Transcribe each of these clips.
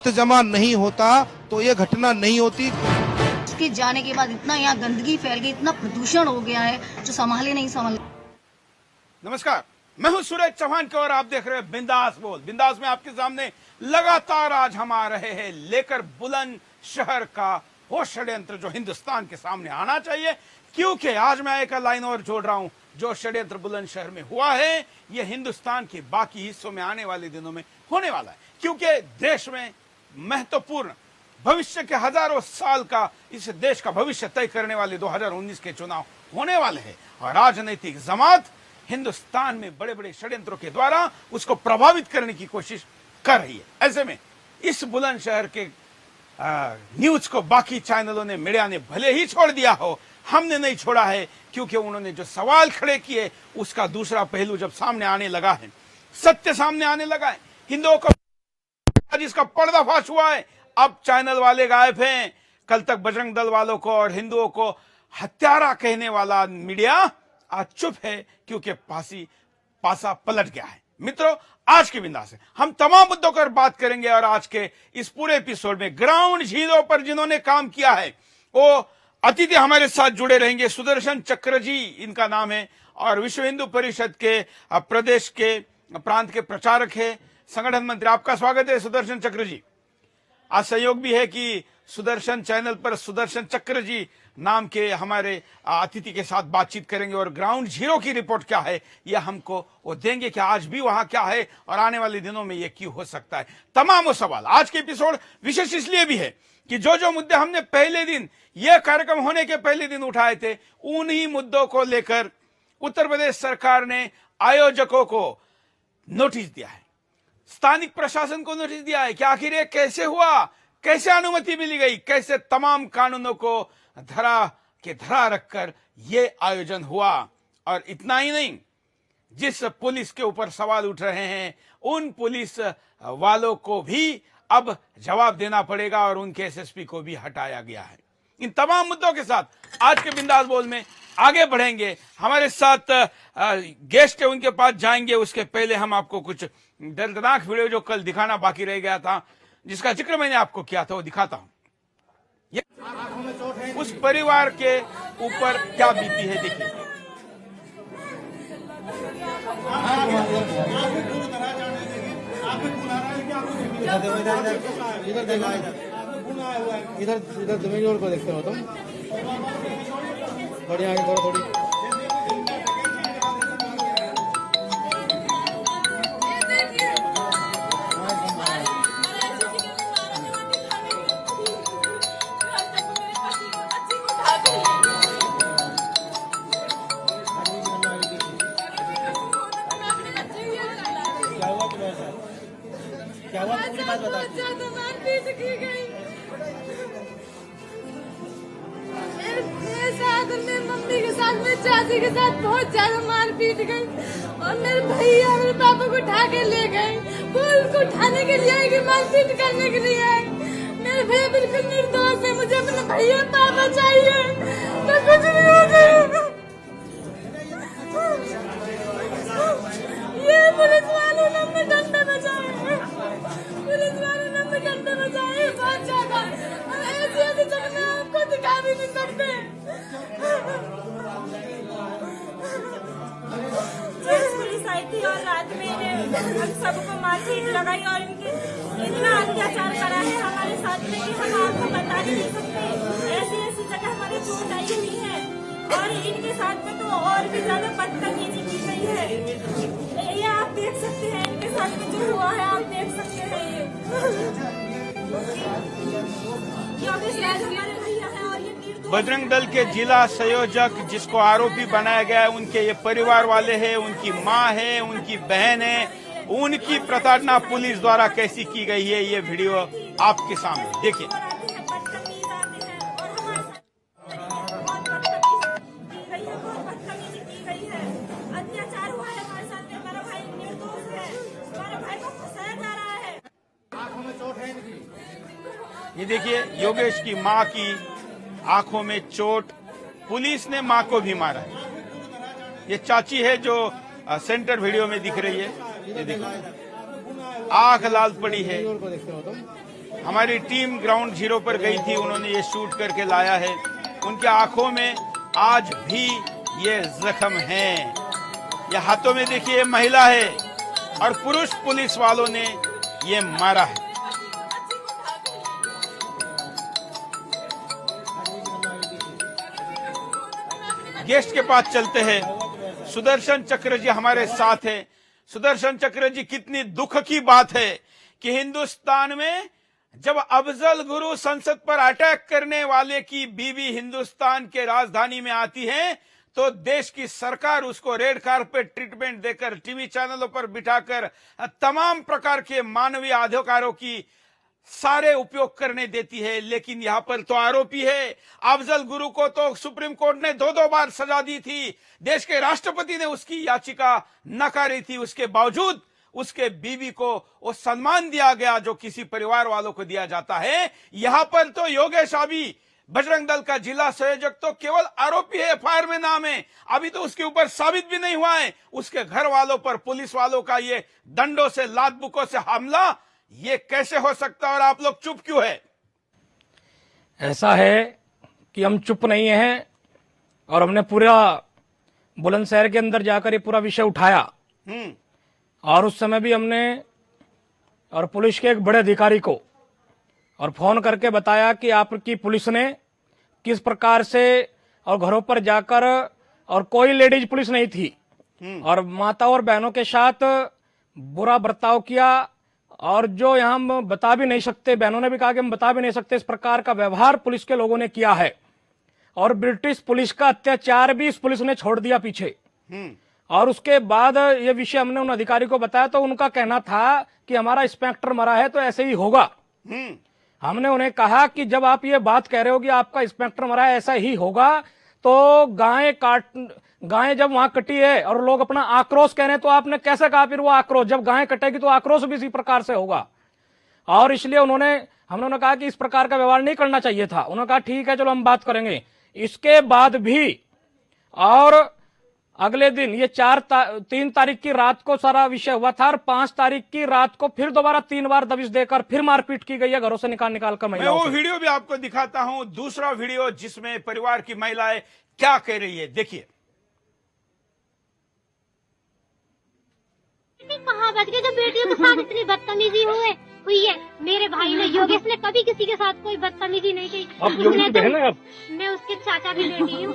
जमा नहीं होता तो ये घटना नहीं होती। उसके जाने के बाद इतना यहाँ गंदगी फैल गई, इतना प्रदूषण हो गया है जो संभाले नहीं संभाले। नमस्कार, मैं हूं सूरज चौहान के और आप देख रहे हैं बिंदास बोल। बिंदास में आपके सामने लगातार आज हम आ रहे हैं लेकर बुलंद शहर का वो षड्यंत्र जो हिंदुस्तान के सामने आना चाहिए, क्योंकि आज मैं एक लाइन और जोड़ रहा हूं। जो षड्यंत्र बुलंद शहर में हुआ है यह हिंदुस्तान के बाकी हिस्सों में आने वाले दिनों में होने वाला है, क्योंकि देश में महत्वपूर्ण भविष्य के हजारों साल का इस देश का भविष्य तय करने वाले 2019 के चुनाव होने वाले हैं और राजनीतिक जमात हिंदुस्तान में बड़े बड़े षड्यंत्रों के द्वारा उसको प्रभावित करने की कोशिश कर रही है। ऐसे में इस बुलंदशहर के न्यूज को बाकी चैनलों ने, मीडिया ने भले ही छोड़ दिया हो, हमने नहीं छोड़ा है, क्योंकि उन्होंने जो सवाल खड़े किए उसका दूसरा पहलू जब सामने आने लगा है, सत्य सामने आने लगा है, हिंदुओं को जिसका पर्दाफाश हुआ है, अब चैनल वाले गायब हैं। कल तक बजरंग दल वालों को और हिंदुओं को हत्यारा कहने वाला मीडिया आज चुप है, क्योंकि पासा पलट गया है। मित्रों, आज के बिंदास से हम तमाम मुद्दों पर बात करेंगे और आज के इस पूरे एपिसोड में ग्राउंड जीरो पर जिन्होंने काम किया है वो अतिथि हमारे साथ जुड़े रहेंगे। सुदर्शन चक्र जी इनका नाम है और विश्व हिंदू परिषद के प्रदेश के प्रांत के प्रचारक है, संगठन मंत्री। आपका स्वागत है सुदर्शन चक्र जी। आज संयोग भी है कि सुदर्शन चैनल पर सुदर्शन चक्र जी नाम के हमारे अतिथि के साथ बातचीत करेंगे और ग्राउंड जीरो की रिपोर्ट क्या है यह हमको वो देंगे कि आज भी वहां क्या है और आने वाले दिनों में यह क्यों हो सकता है। तमाम वो सवाल आज के एपिसोड विशेष इसलिए भी है कि जो मुद्दे हमने पहले दिन, यह कार्यक्रम होने के पहले दिन उठाए थे, उन्हीं मुद्दों को लेकर उत्तर प्रदेश सरकार ने आयोजकों को नोटिस दिया है, स्थानिक प्रशासन को नोटिस दिया है कि आखिर ये कैसे हुआ, कैसे अनुमति मिली गई, कैसे तमाम कानूनों को धरा रखकर ये आयोजन हुआ। और इतना ही नहीं, जिस पुलिस के ऊपर सवाल उठ रहे हैं उन पुलिस वालों को भी अब जवाब देना पड़ेगा और उनके एसएसपी को भी हटाया गया है। इन तमाम मुद्दों के साथ आज के बिंदास बोल में आगे बढ़ेंगे। हमारे साथ गेस्ट है, उनके पास जाएंगे। उसके पहले हम आपको कुछ दर्दनाक वीडियो जो कल दिखाना बाकी रह गया था, जिसका जिक्र मैंने आपको किया था, वो दिखाता हूं। उस परिवार के ऊपर क्या बीती है, देखिए। इधर जमीन रोड को देखते हो तुम, बढ़िया आगे थोड़ी क्या हुआ, पूरी बात बता। मारपीट की गई मेरे साथ, मेरी मम्मी के साथ, मेरी चाची के साथ बहुत ज्यादा मारपीट गई और मेरे भैया मेरे पापा को उठा के ले गए। वो उनको उठाने के लिए आए कि मारपीट करने के लिए आए। मेरे भैया बिल्कुल निर्दोष है, मुझे अपना भैया पापा चाहिए, मैं कुछ नहीं हो गई। ये पुलिस वालों ने हमें डंडे बजाए, पुलिस वालों ने हमें डंडे बजाए बहुत ज्यादा। हम ऐसी जगह में आपको दिखा भी नहीं सकते। पुलिस आई थी और रात में हम सबको मारपीट लगाई और इनकी इतना अत्याचार करा है हमारे साथ में कि हम आपको बता ही नहीं सकते। ऐसी जगह हमारी चोट आई हुई है और इनके साथ में तो और भी ज्यादा बदतमीजी की गई है। ये आप देख सकते हैं, इनके साथ में जो हुआ है आप देख सकते हैं। ये हमारे भैया है और ये निर्दोष। बजरंग दल के जिला संयोजक जिसको आरोपी बनाया गया है, उनके ये परिवार वाले हैं, उनकी मां है, उनकी बहन है, उनकी प्रताड़ना पुलिस द्वारा कैसी की गई है, ये वीडियो आपके सामने देखिए। अत्याचार हुआ है हमारे साथ में, हमारा भाई निर्दोष है, हमारे भाई को फंसाया जा रहा है। ये देखिए, योगेश की मां की आंखों में चोट, पुलिस ने मां को भी मारा है। ये चाची है जो सेंटर वीडियो में दिख रही है, ये देखिए आंख लाल पड़ी है। हमारी टीम ग्राउंड जीरो पर गई थी, उन्होंने ये शूट करके लाया है। उनके आंखों में आज भी ये जख्म हैं। ये हाथों में देखिए महिला है और पुरुष पुलिस वालों ने ये मारा है। गेस्ट के पास चलते हैं। सुदर्शन चक्र जी हमारे साथ हैं। सुदर्शन चक्र जी, कितनी दुख की बात है कि हिंदुस्तान में जब अफजल गुरु संसद पर अटैक करने वाले की बीवी हिंदुस्तान के राजधानी में आती है तो देश की सरकार उसको रेड कार्पेट ट्रीटमेंट देकर टीवी चैनलों पर बिठाकर तमाम प्रकार के मानवीय अधिकारों की सारे उपयोग करने देती है। लेकिन यहां पर तो आरोपी है। अफजल गुरु को तो सुप्रीम कोर्ट ने 2-2 बार सजा दी थी। देश के राष्ट्रपति ने उसकी याचिका नकारी थी। उसके बावजूद उसके बीवी को वो सम्मान दिया गया जो किसी परिवार वालों को दिया जाता है। यहां पर तो योगेश आबी, बजरंग दल का जिला संयोजक, तो केवल आरोपी है, एफआईआर में नाम है। अभी तो उसके ऊपर साबित भी नहीं हुआ है। उसके घर वालों पर पुलिस वालों का ये डंडों से, लात बुकों से हमला, ये कैसे हो सकता है और आप लोग चुप क्यों है? ऐसा है कि हम चुप नहीं हैं और हमने पूरा बुलंदशहर के अंदर जाकर ये पूरा विषय उठाया। और उस समय भी हमने और पुलिस के एक बड़े अधिकारी को और फोन करके बताया कि आपकी पुलिस ने किस प्रकार से और घरों पर जाकर, और कोई लेडीज पुलिस नहीं थी, और माता और बहनों के साथ बुरा बर्ताव किया। और जो हम बता भी नहीं सकते, बहनों ने भी कहा कि हम बता भी नहीं सकते, इस प्रकार का व्यवहार पुलिस के लोगों ने किया है। और ब्रिटिश पुलिस का अत्याचार भी इस पुलिस ने छोड़ दिया पीछे। और उसके बाद ये विषय हमने उन अधिकारी को बताया तो उनका कहना था कि हमारा इंस्पेक्टर मरा है तो ऐसे ही होगा। हमने उन्हें कहा कि जब आप ये बात कह रहे हो कि आपका इंस्पेक्टर मरा है, ऐसा ही होगा, तो गाय जब वहां कटी है और लोग अपना आक्रोश कह रहे हैं तो आपने कैसे कहा फिर वो आक्रोश, जब गाय कटेगी तो आक्रोश भी इसी प्रकार से होगा। और इसलिए हमने कहा कि इस प्रकार का व्यवहार नहीं करना चाहिए था। उन्होंने कहा ठीक है चलो हम बात करेंगे। इसके बाद भी और अगले दिन ये 3 तारीख की रात को सारा विषय हुआ था और 5 तारीख की रात को फिर दोबारा 3 बार दबिश देकर फिर मारपीट की गई है, घरों से निकाल कर मैं वो वीडियो भी आपको दिखाता हूं, दूसरा वीडियो जिसमें परिवार की महिलाएं क्या कह रही है, देखिए। कहाँ बच गए जो बेटियों के साथ इतनी बदतमीजी हुई है। मेरे भाई ने, योगेश ने कभी किसी के साथ कोई बदतमीजी नहीं की। मैं उसके चाचा की बेटी हूँ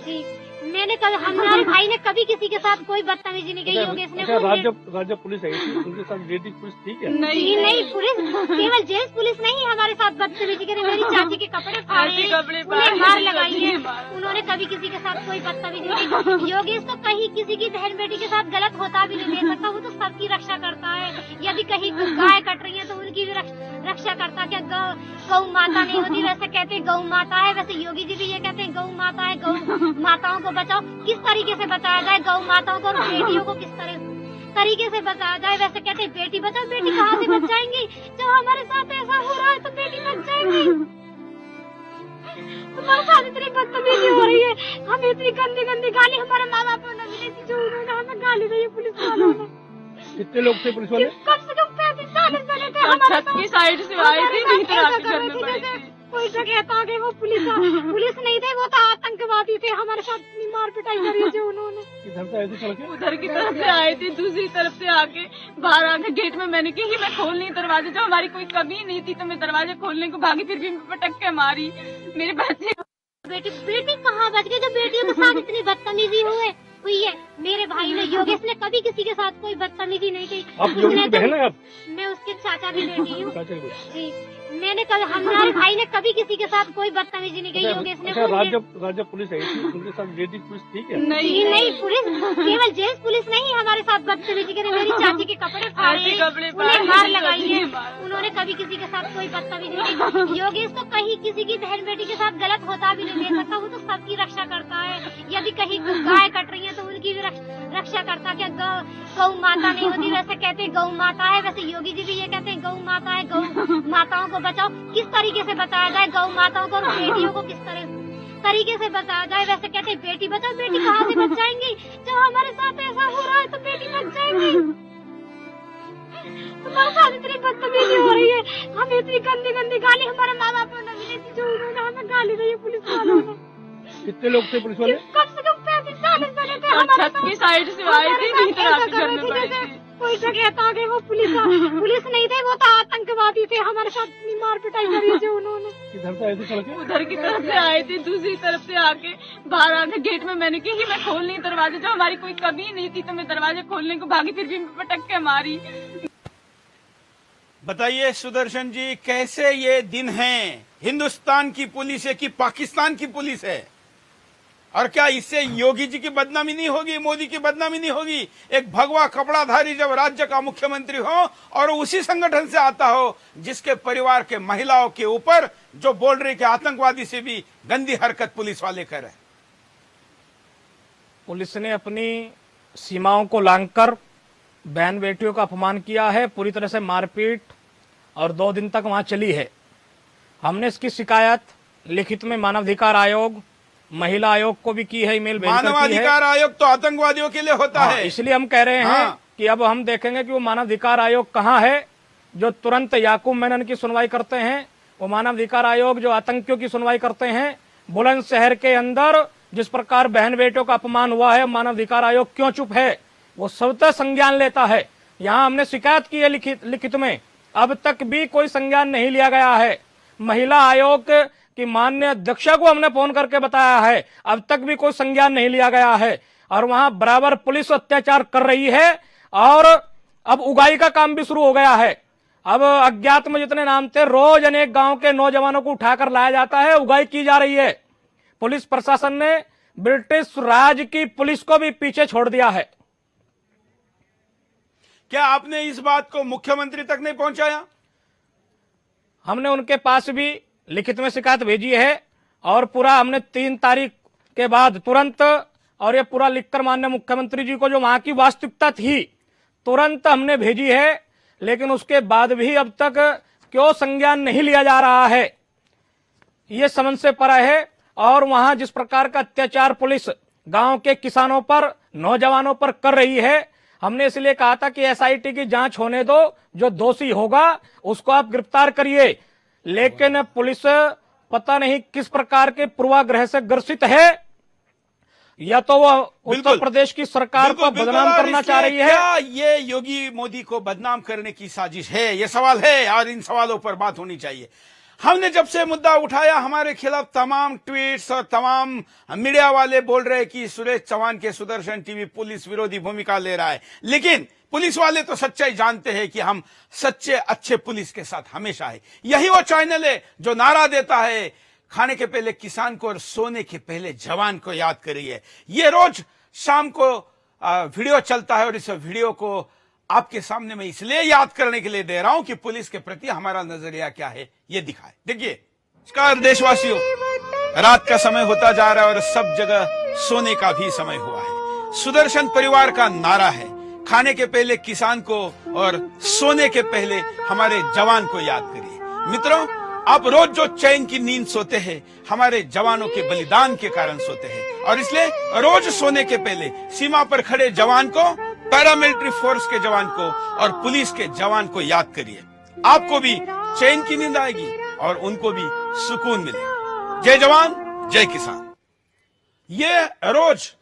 जी। मैंने कभी, हमारे भाई ने कभी किसी के साथ कोई बदतमीजी नहीं की। योगेश ने राज्य पुलिस आई थी, उनके साथ लेडीज पुलिस ठीक है? नहीं पुलिस, केवल जेंट्स पुलिस नहीं हमारे साथ बदतमीजी करी। मेरी चाची के कपड़े फाड़े, उन्हें मार लगाई है। उन्होंने कभी किसी के साथ कोई बदतमीजी नहीं की। योगेश तो कहीं किसी की बहन बेटी के साथ गलत होता भी नहीं दे सकता। वो तो सबकी रक्षा करता है। यदि कहीं गाय कट रही है तो उनकी भी रक्षा करता। क्या गौ माता नहीं होती? वैसे कहते हैं गौ माता है, वैसे योगी जी भी ये कहते हैं गौ माता है। गौ माताओं को बचाओ। किस तरीके से बचाया जाए गौ माताओं को और बेटियों को किस तरीके से बचाया जाए? वैसे कहते हैं बेटी बचाओ। बेटी कहाँ से बच जाएंगी? जब हमारे साथ ऐसा हो रहा है तो बेटी बच जाएंगी। तुम्हारे साथ इतनी बदतमीजी हो रही है, हमें इतनी गंदी गंदी गाली हमारे माँ बाप ने मिली थी जो उन्होंने हमें गाली दी है पुलिस वालों ने। कितने लोग थे पुलिस वाले? कम से कम 35-40 जने थे। हमारे छत की साइड से आए थे। कोई जगह आ गए, वो पुलिस नहीं थे, वो तो आतंकवादी थे। हमारे साथ इतनी मार पिटाई करी है जो उन्होंने। उधर की तरफ से आए थे, दूसरी तरफ से आके बाहर आके गेट में मैंने कही मैं खोल नहीं दरवाजे, जो हमारी कोई कमी नहीं थी तो मैं दरवाजे खोलने को भागी, फिर भी पटक के मारी मेरे बच्चे। बेटी कहाँ बच गए जो बेटियों के साथ इतनी बदतमीजी हुई है। मेरे भाई ने, योगेश ने कभी किसी के साथ कोई बदतमीजी नहीं की। मैं उसके चाचा की बेटी हूँ जी। मैंने कभी, हमारे भाई ने कभी किसी के साथ कोई बदतमीजी नहीं की। योगेश ने राज्य पुलिस आई थी, उनके साथ लेडीज पुलिस ठीक है? नहीं पुलिस, केवल जेंट्स पुलिस नहीं हमारे साथ बदतमीजी करी। मेरी चाची के कपड़े फाड़े, उन्हें मार लगाई है। उन्होंने कभी किसी के साथ कोई बदतमीजी नहीं की। योगेश तो कहीं किसी की बहन बेटी के साथ गलत होता भी नहीं दे सकता। वो तो सबकी रक्षा करता है। यदि कहीं गाय कट रही है तो उनकी भी रक्षा करता। क्या गौ माता नहीं होती? वैसे कहते हैं गौ माता है, वैसे योगी जी भी ये कहते हैं गौ माता है। गौ माताओं को बचाओ। किस तरीके से बचाया जाए गौ माताओं को और बेटियों को किस तरीके से बचाया जाए? वैसे कहते हैं बेटी बचाओ। बेटी कहाँ से बच जाएंगी? जब हमारे साथ ऐसा हो रहा है तो बेटी बच जाएंगी। हमारे साथ इतनी बदतमीजी हो रही है, हमें इतनी गंदी गंदी गाली हमारे माँ बाप ने मिली थी जो उन्होंने हमें गाली दी है पुलिस वालों ने। कितने लोग थे पुलिस वाले? कम से कम 35-40 जने थे हमारे छत की साइड से आए थे, नहीं तो आपके घर में पड़े थे। कोई जगह आ गए, वो पुलिस नहीं थे, वो तो आतंकवादी थे, हमारे साथ इतनी मार पिटाई करी है जो उन्होंने। किधर से आए थे चल के? उधर की तरफ से आए थे, दूसरी तरफ से आके बाहर आके गेट में मैंने की कि मैं खोल नहीं दरवाजे, जो हमारी कोई कमी नहीं थी तो मैं दरवाजे खोलने को भागी, फिर भी पटक के मारी। बताइए सुदर्शन जी, कैसे ये दिन हैं? हिंदुस्तान की पुलिस है कि पाकिस्तान की पुलिस है? और क्या इससे योगी जी की बदनामी नहीं होगी, मोदी की बदनामी नहीं होगी? एक भगवा कपड़ाधारी जब राज्य का मुख्यमंत्री हो और उसी संगठन से आता हो जिसके परिवार के महिलाओं के ऊपर जो बोल रहे कि आतंकवादी से भी गंदी हरकत पुलिस वाले करे। पुलिस ने अपनी सीमाओं को लांघकर बहन बेटियों का अपमान किया है, पूरी तरह से मारपीट और 2 दिन तक वहां चली है। हमने इसकी शिकायत लिखित में मानवाधिकार आयोग, महिला आयोग को भी की है, ईमेल भेजकर की है। मानवाधिकार आयोग तो आतंकवादियों के लिए होता है, इसलिए हम कह रहे हैं कि अब हम देखेंगे कि वो मानवाधिकार आयोग कहाँ है जो तुरंत याकूब मेनन की सुनवाई करते हैं, वो मानवाधिकार आयोग जो आतंकियों की सुनवाई करते हैं। बुलंदशहर के अंदर जिस प्रकार बहन बेटों का अपमान हुआ है, मानवाधिकार आयोग क्यों चुप है? वो स्वतः संज्ञान लेता है। यहाँ हमने शिकायत की है लिखित में, अब तक भी कोई संज्ञान नहीं लिया गया है। महिला आयोग की माननीय अध्यक्षा को हमने फोन करके बताया है, अब तक भी कोई संज्ञान नहीं लिया गया है। और वहां बराबर पुलिस अत्याचार कर रही है और अब उगाई का काम भी शुरू हो गया है। अब अज्ञात में जितने नाम थे, रोज अनेक गांव के नौजवानों को उठाकर लाया जाता है, उगाई की जा रही है। पुलिस प्रशासन ने ब्रिटिश राज की पुलिस को भी पीछे छोड़ दिया है। क्या आपने इस बात को मुख्यमंत्री तक नहीं पहुंचाया? हमने उनके पास भी लिखित में शिकायत भेजी है और पूरा हमने 3 तारीख के बाद तुरंत, और ये पूरा लिखकर माननीय मुख्यमंत्री जी को जो वहां की वास्तविकता थी तुरंत हमने भेजी है। लेकिन उसके बाद भी अब तक क्यों संज्ञान नहीं लिया जा रहा है, ये समझ से परे है। और वहां जिस प्रकार का अत्याचार पुलिस गांव के किसानों पर, नौजवानों पर कर रही है, हमने इसलिए कहा था कि एसआईटी की जांच होने दो, जो दोषी होगा उसको आप गिरफ्तार करिए। लेकिन पुलिस पता नहीं किस प्रकार के पूर्वाग्रह से ग्रसित है, या तो वो उत्तर प्रदेश की सरकार को बदनाम करना चाह रही है। क्या ये योगी मोदी को बदनाम करने की साजिश है? ये सवाल है और इन सवालों पर बात होनी चाहिए। हमने जब से मुद्दा उठाया, हमारे खिलाफ तमाम ट्वीट्स और तमाम मीडिया वाले बोल रहे कि सुरेश चौहान के सुदर्शन टीवी पुलिस विरोधी भूमिका ले रहा है। लेकिन पुलिस वाले तो सच्चाई जानते हैं कि हम सच्चे अच्छे पुलिस के साथ हमेशा है। यही वो चैनल है जो नारा देता है, खाने के पहले किसान को और सोने के पहले जवान को याद करिए। ये रोज शाम को वीडियो चलता है और इस वीडियो को आपके सामने मैं इसलिए याद करने के लिए दे रहा हूं कि पुलिस के प्रति हमारा नजरिया क्या है ये दिखाए। देखिए, नमस्कार देशवासियों, रात का समय होता जा रहा है और सब जगह सोने का भी समय हुआ है। सुदर्शन परिवार का नारा है, खाने के पहले किसान को और सोने के पहले हमारे जवान को याद करिए। मित्रों, आप रोज जो चैन की नींद सोते हैं, हमारे जवानों के बलिदान के कारण सोते हैं, और इसलिए रोज सोने के पहले सीमा पर खड़े जवान को, पैरामिलिट्री फोर्स के जवान को और पुलिस के जवान को याद करिए। आपको भी चैन की नींद आएगी और उनको भी सुकून मिलेगा। जय जवान, जय किसान। ये रोज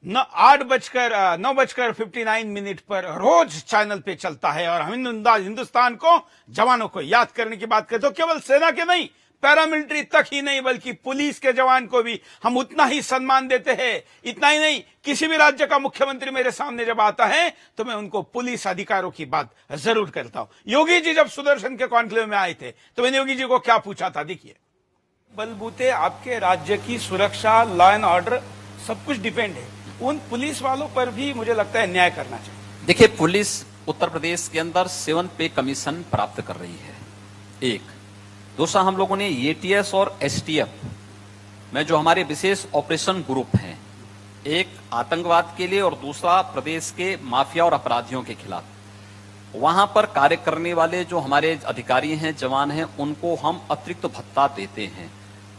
9:59 पर रोज चैनल पे चलता है और हम हिंदुस्तान को, जवानों को याद करने की बात करते हो। केवल सेना के नहीं, पैरामिलिट्री तक ही नहीं, बल्कि पुलिस के जवान को भी हम उतना ही सम्मान देते हैं। इतना ही नहीं, किसी भी राज्य का मुख्यमंत्री मेरे सामने जब आता है तो मैं उनको पुलिस अधिकारों की बात जरूर करता हूं। योगी जी जब सुदर्शन के कॉन्क्लेव में आए थे तो मैंने योगी जी को क्या पूछा था, देखिए। बलबूते आपके राज्य की सुरक्षा, लॉ एंड ऑर्डर सब कुछ डिपेंड है, उन पुलिस वालों पर भी मुझे लगता है न्याय करना चाहिए। देखिए, पुलिस उत्तर प्रदेश के अंदर 7 पे कमीशन प्राप्त कर रही है, एक। दूसरा, हम लोगों ने एटीएस और एसटीएफ में जो हमारे विशेष ऑपरेशन ग्रुप हैं, एक आतंकवाद के लिए और दूसरा प्रदेश के माफिया और अपराधियों के खिलाफ, वहां पर कार्य करने वाले जो हमारे अधिकारी हैं, जवान हैं, उनको हम अतिरिक्त भत्ता देते हैं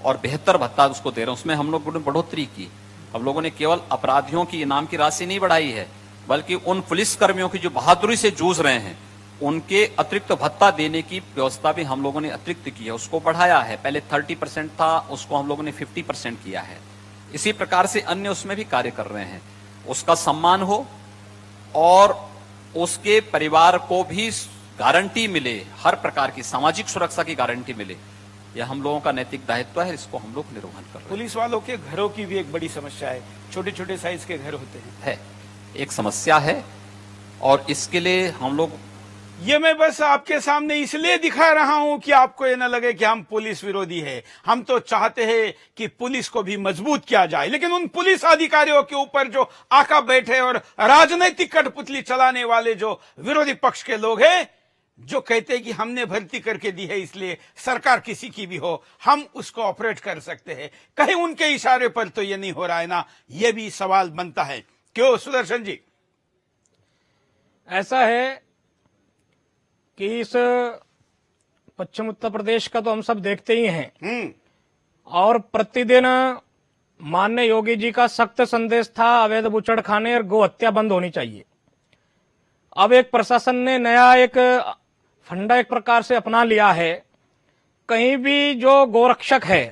और बेहतर भत्ता उसको दे रहे हैं। उसमें हम लोगों ने बढ़ोतरी की। हम लोगों ने केवल अपराधियों की इनाम की राशि नहीं बढ़ाई है, बल्कि उन पुलिस कर्मियों की जो बहादुरी से जूझ रहे हैं उनके अतिरिक्त भत्ता देने की व्यवस्था भी हम लोगों ने अतिरिक्त की है, उसको बढ़ाया है। पहले 30% था, उसको हम लोगों ने 50% किया है। इसी प्रकार से अन्य उसमें भी कार्य कर रहे हैं। उसका सम्मान हो और उसके परिवार को भी गारंटी मिले, हर प्रकार की सामाजिक सुरक्षा की गारंटी मिले, यह हम लोगों का नैतिक दायित्व है। इसको हम लोग निर्वहन कर रहे हैं। पुलिस वालों के घरों की भी एक बड़ी समस्या है, छोटे छोटे साइज के घर होते हैं, एक समस्या है और इसके लिए हम लोग, ये मैं बस आपके सामने इसलिए दिखा रहा हूं कि आपको ये न लगे कि हम पुलिस विरोधी है। हम तो चाहते हैं कि पुलिस को भी मजबूत किया जाए, लेकिन उन पुलिस अधिकारियों के ऊपर जो आका बैठे और राजनीतिक कठपुतली चलाने वाले जो विरोधी पक्ष के लोग हैं, जो कहते हैं कि हमने भर्ती करके दी है इसलिए सरकार किसी की भी हो हम उसको ऑपरेट कर सकते हैं, कहीं उनके इशारे पर तो ये नहीं हो रहा है ना, ये भी सवाल बनता है। क्यों सुदर्शन जी? ऐसा है कि इस पश्चिम उत्तर प्रदेश का तो हम सब देखते ही हैं और प्रतिदिन माननीय योगी जी का सख्त संदेश था अवैध बूचड़खाने और गौ हत्या बंद होनी चाहिए। अब एक प्रशासन ने नया एक फंडा एक प्रकार से अपना लिया है। कहीं भी जो गोरक्षक है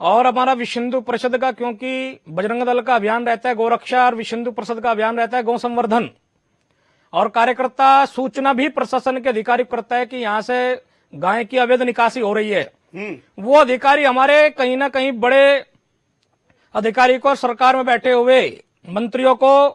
और हमारा विश्व हिंदू परिषद का, क्योंकि बजरंग दल का अभियान रहता है गोरक्षा और विश्व हिंदू परिषद का अभियान रहता है गौ संवर्धन, और कार्यकर्ता सूचना भी प्रशासन के अधिकारी करता है कि यहां से गाय की अवैध निकासी हो रही है। वो अधिकारी हमारे कहीं ना कहीं बड़े अधिकारी को, सरकार में बैठे हुए मंत्रियों को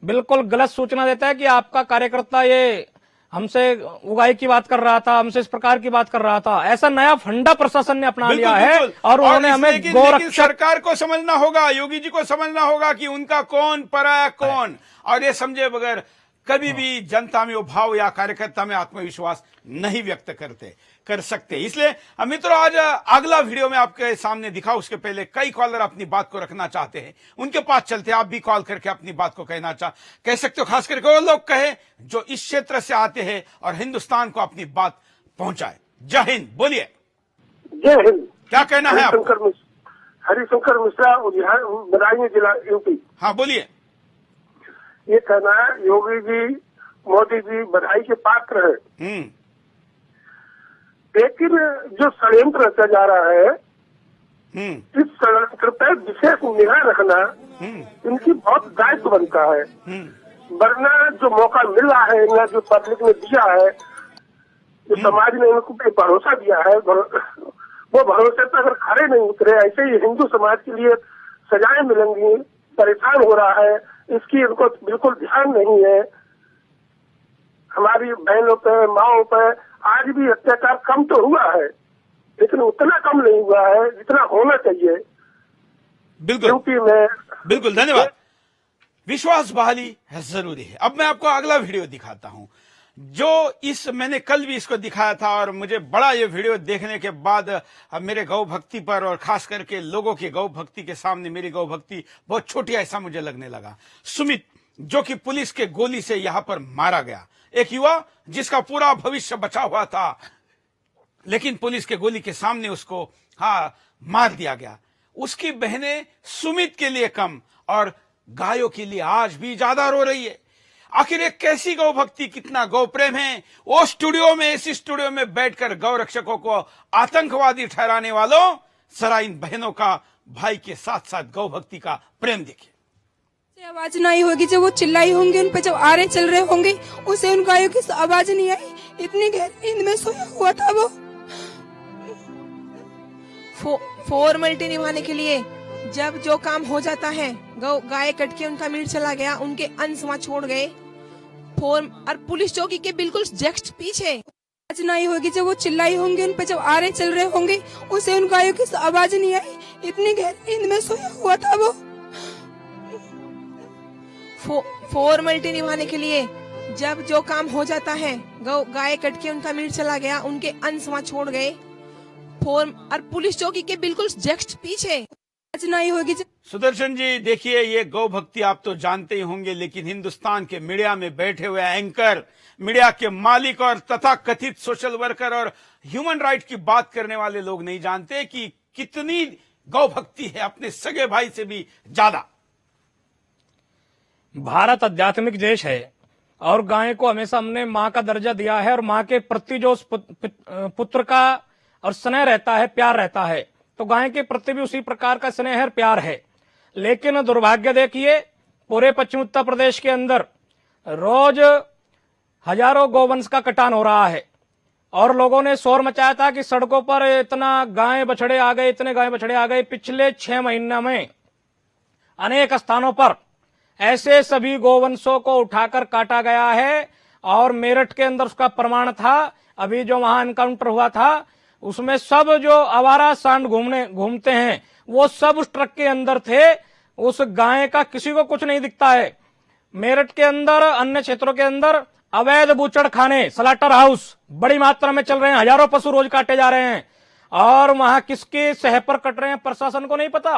बिल्कुल गलत सूचना देता है कि आपका कार्यकर्ता ये हमसे उगाई की बात कर रहा था, हमसे इस प्रकार की बात कर रहा था। ऐसा नया फंडा प्रशासन ने अपना लिया है और उन्होंने हमें गोरक्षक, सरकार को समझना होगा, योगी जी को समझना होगा कि उनका कौन पराया कौन, और ये समझे बगैर कभी भी जनता में भाव या कार्यकर्ता में आत्मविश्वास नहीं व्यक्त कर सकते। इसलिए मित्रों, आज अगला वीडियो में आपके सामने दिखा, उसके पहले कई कॉलर अपनी बात को रखना चाहते हैं, उनके पास चलते हैं। आप भी कॉल करके अपनी बात को कह सकते हो, खास करके वो लोग कहे जो इस क्षेत्र से आते हैं और हिंदुस्तान को अपनी बात पहुंचाए। जय हिंद, बोलिए। जय हिंद। क्या कहना है आपका? हरिशंकर मिश्रा, बदायूं जिला, यूपी। हाँ बोलिए। ये कहना है, योगी जी मोदी जी बधाई के पात्र है, लेकिन जो षड्यंत्र रचा जा रहा है इस षड्यंत्र पर विशेष निगाह रखना इनकी बहुत दायित्व बनता है। वरना जो मौका मिल रहा है या जो पब्लिक ने दिया है, जो समाज ने उनको भरोसा दिया है, वो भरोसे पर अगर खड़े नहीं उतरे, ऐसे ही हिंदू समाज के लिए सजाएं मिलेंगी, परेशान हो रहा है, इसकी इनको बिल्कुल ध्यान नहीं है। हमारी बहनों पे, माओं पे आज भी अत्याचार कम तो हुआ है, लेकिन उतना कम नहीं हुआ है जितना होना चाहिए। बिल्कुल यूपी में। बिल्कुल, धन्यवाद। विश्वास बहाली है जरूरी है। अब मैं आपको अगला वीडियो दिखाता हूं, जो मैंने कल भी इसको दिखाया था और मुझे बड़ा ये वीडियो देखने के बाद मेरे गौ भक्ति पर और खास करके लोगों की गौ भक्ति के सामने मेरी गौ भक्ति बहुत छोटी ऐसा मुझे लगने लगा। सुमित, जो कि पुलिस के गोली से यहां पर मारा गया, एक युवा जिसका पूरा भविष्य बचा हुआ था, लेकिन पुलिस के गोली के सामने उसको मार दिया गया। उसकी बहनें सुमित के लिए कम और गायों के लिए आज भी ज्यादा रो रही है। आखिर एक कैसी गौ भक्ति, कितना गौ प्रेम है। वो स्टूडियो में, इसी स्टूडियो में बैठकर गौ रक्षकों को आतंकवादी ठहराने वालों, जरा इन बहनों का भाई के साथ साथ गौ भक्ति का प्रेम देखिए। आवाज नहीं होगी, जब वो चिल्लाई होंगी उन पे, जब आरे चल रहे होंगे उसे उन गायों की आवाज नहीं आई। इतनी गहरी नींद में सोया हुआ था वो। फॉर्मेलिटी निभाने के लिए जब जो काम हो जाता है, गाय कट के उनका मीट चला गया, उनके अंश वहाँ छोड़ गए, और पुलिस चौकी के बिल्कुल जस्ट पीछे आवाज नहीं होगी, जब वो चिल्लाई होंगी उन पे, जब आरे चल रहे होंगे उसे उन गायों की आवाज नहीं आई। इतनी गहरी नींद में सोया हुआ था वो। फॉर्मेलिटी निभाने के लिए जब जो काम हो जाता है, गाय कट के उनका मीट चला गया, उनके अंश वहाँ छोड़ गए, और पुलिस चौकी के बिल्कुल जस्ट पीछे नहीं होगी। सुदर्शन जी, देखिए, ये गौ भक्ति आप तो जानते ही होंगे, लेकिन हिंदुस्तान के मीडिया में बैठे हुए एंकर, मीडिया के मालिक और तथा कथित सोशल वर्कर और ह्यूमन राइट की बात करने वाले लोग नहीं जानते कि कितनी गौ भक्ति है अपने सगे भाई से भी ज्यादा। भारत आध्यात्मिक देश है, और गाय को हमेशा हमने माँ का दर्जा दिया है और माँ के प्रति जो उस पुत्र का और स्नेह रहता है, प्यार रहता है, तो गाय के प्रति भी उसी प्रकार का स्नेह और प्यार है। लेकिन दुर्भाग्य देखिए, पूरे पश्चिम उत्तर प्रदेश के अंदर रोज हजारों गौवंश का कटान हो रहा है और लोगों ने शोर मचाया था कि सड़कों पर इतना गाय बछड़े आ गए, इतने गाय बछड़े आ गए। पिछले 6 महीने में अनेक स्थानों पर ऐसे सभी गोवंशों को उठाकर काटा गया है और मेरठ के अंदर उसका प्रमाण था। अभी जो वहां एनकाउंटर हुआ था उसमें सब जो आवारा सांड घूमते हैं वो सब उस ट्रक के अंदर थे। उस गाय का किसी को कुछ नहीं दिखता है। मेरठ के अंदर, अन्य क्षेत्रों के अंदर अवैध बूचड़ खाने, स्लॉटर हाउस बड़ी मात्रा में चल रहे हैं। हजारों पशु रोज काटे जा रहे हैं और वहां किसके सह पर कट रहे हैं प्रशासन को नहीं पता।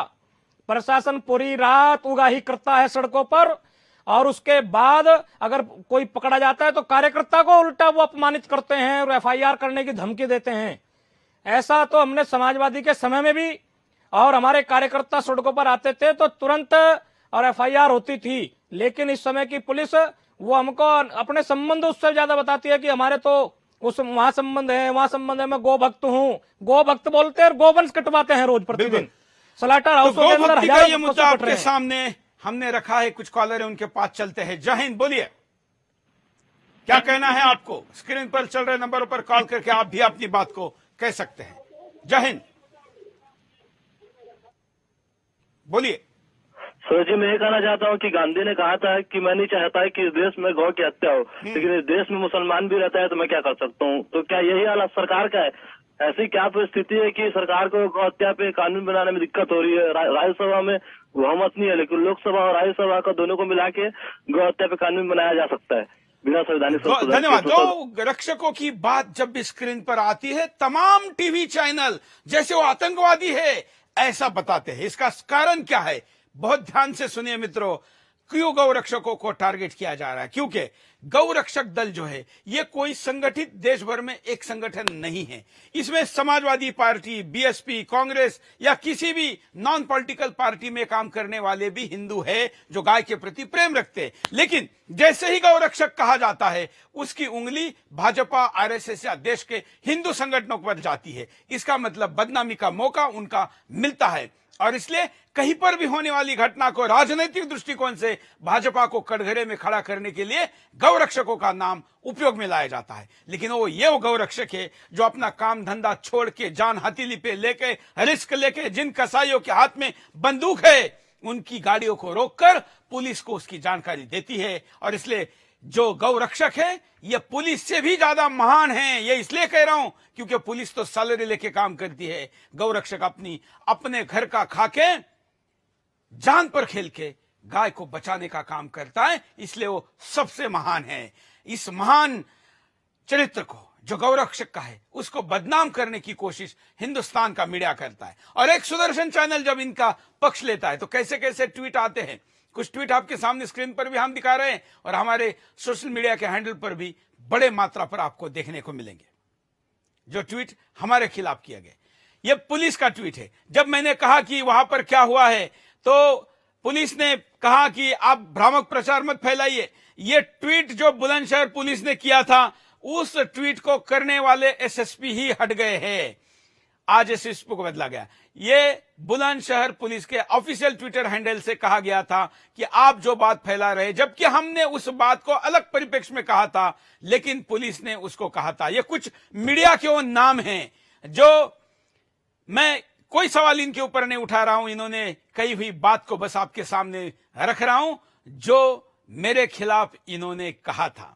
प्रशासन पूरी रात उगाही करता है सड़कों पर और उसके बाद अगर कोई पकड़ा जाता है तो कार्यकर्ता को उल्टा वो अपमानित करते हैं और एफआईआर करने की धमकी देते हैं। ऐसा तो हमने समाजवादी के समय में भी, और हमारे कार्यकर्ता सड़कों पर आते थे तो तुरंत और एफआईआर होती थी। लेकिन इस समय की पुलिस वो हमको अपने संबंध उससे ज्यादा बताती है कि हमारे तो उस वहां संबंध है, वहां संबंध है, मैं गोभक्त हूँ। गोभक्त बोलते हैं और गोवंश कटवाते हैं रोज प्रतिदिन स्लॉटर हाउस के अंदर। हजारों ये मुद्दा आपके सामने हमने रखा है। कुछ कॉलर है, उनके पास चलते हैं। जय हिंद, बोलिए, क्या कहना है आपको? स्क्रीन पर चल रहे नंबरों पर कॉल करके आप भी अपनी बात को कह सकते हैं। जय हिंद, बोलिए। सर जी, मैं ये कहना चाहता हूँ कि गांधी ने कहा था कि मैं नहीं चाहता कि इस देश में गौ की हत्या हो, लेकिन इस देश में मुसलमान भी रहता है तो मैं क्या कर सकता हूँ? तो क्या यही हाल सरकार का है? ऐसी क्या परिस्थिति है कि सरकार को गौ हत्या पे कानून बनाने में दिक्कत हो रही है? राज्यसभा में बहुमत नहीं है, लेकिन लोकसभा और राज्यसभा का दोनों को मिला के गौ हत्या पे कानून बनाया जा सकता है बिना संवैधानिक। धन्यवाद। गौ रक्षकों की बात जब भी स्क्रीन पर आती है, तमाम टीवी चैनल जैसे वो आतंकवादी है ऐसा बताते हैं। इसका कारण क्या है? बहुत ध्यान से सुनिए मित्रों, क्यों गौ रक्षकों को टारगेट किया जा रहा है? क्योंकि गौ रक्षक दल जो है ये कोई संगठित देश भर में एक संगठन नहीं है। इसमें समाजवादी पार्टी, बीएसपी, कांग्रेस या किसी भी नॉन पॉलिटिकल पार्टी में काम करने वाले भी हिंदू है जो गाय के प्रति प्रेम रखते हैं। लेकिन जैसे ही गौ रक्षक कहा जाता है उसकी उंगली भाजपा, आरएसएस या देश के हिंदू संगठनों पर जाती है। इसका मतलब बदनामी का मौका उनका मिलता है और इसलिए कहीं पर भी होने वाली घटना को राजनीतिक दृष्टिकोण से भाजपा को कटघरे में खड़ा करने के लिए गौ रक्षकों का नाम उपयोग में लाया जाता है। लेकिन वो गौ रक्षक है जो अपना काम धंधा छोड़ के, जान हथेली पे लेके, रिस्क लेके, जिन कसाईयों के हाथ में बंदूक है उनकी गाड़ियों को रोककर पुलिस को उसकी जानकारी देती है। और इसलिए जो गौ रक्षक है ये पुलिस से भी ज्यादा महान है। ये इसलिए कह रहा हूं क्योंकि पुलिस तो सैलरी लेके काम करती है, गौ रक्षक अपने घर का खाके, जान पर खेल के गाय को बचाने का काम करता है, इसलिए वो सबसे महान है। इस महान चरित्र को जो गौ रक्षक का है उसको बदनाम करने की कोशिश हिंदुस्तान का मीडिया करता है। और एक सुदर्शन चैनल जब इनका पक्ष लेता है तो कैसे कैसे ट्वीट आते हैं। कुछ ट्वीट आपके सामने स्क्रीन पर भी हम दिखा रहे हैं और हमारे सोशल मीडिया के हैंडल पर भी बड़े मात्रा पर आपको देखने को मिलेंगे जो ट्वीट हमारे खिलाफ किया गया। यह पुलिस का ट्वीट है। जब मैंने कहा कि वहां पर क्या हुआ है तो पुलिस ने कहा कि आप भ्रामक प्रचार मत फैलाइए। यह ट्वीट जो बुलंदशहर पुलिस ने किया था उस ट्वीट को करने वाले एसएसपी ही हट गए हैं। आज एसएसपी को बदला गया। ये बुलंदशहर पुलिस के ऑफिशियल ट्विटर हैंडल से कहा गया था कि आप जो बात फैला रहे, जबकि हमने उस बात को अलग परिप्रेक्ष्य में कहा था लेकिन पुलिस ने उसको कहा था। ये कुछ मीडिया के वो नाम हैं जो मैं कोई सवाल इनके ऊपर नहीं उठा रहा हूं, इन्होंने कही हुई बात को बस आपके सामने रख रहा हूं जो मेरे खिलाफ इन्होंने कहा था।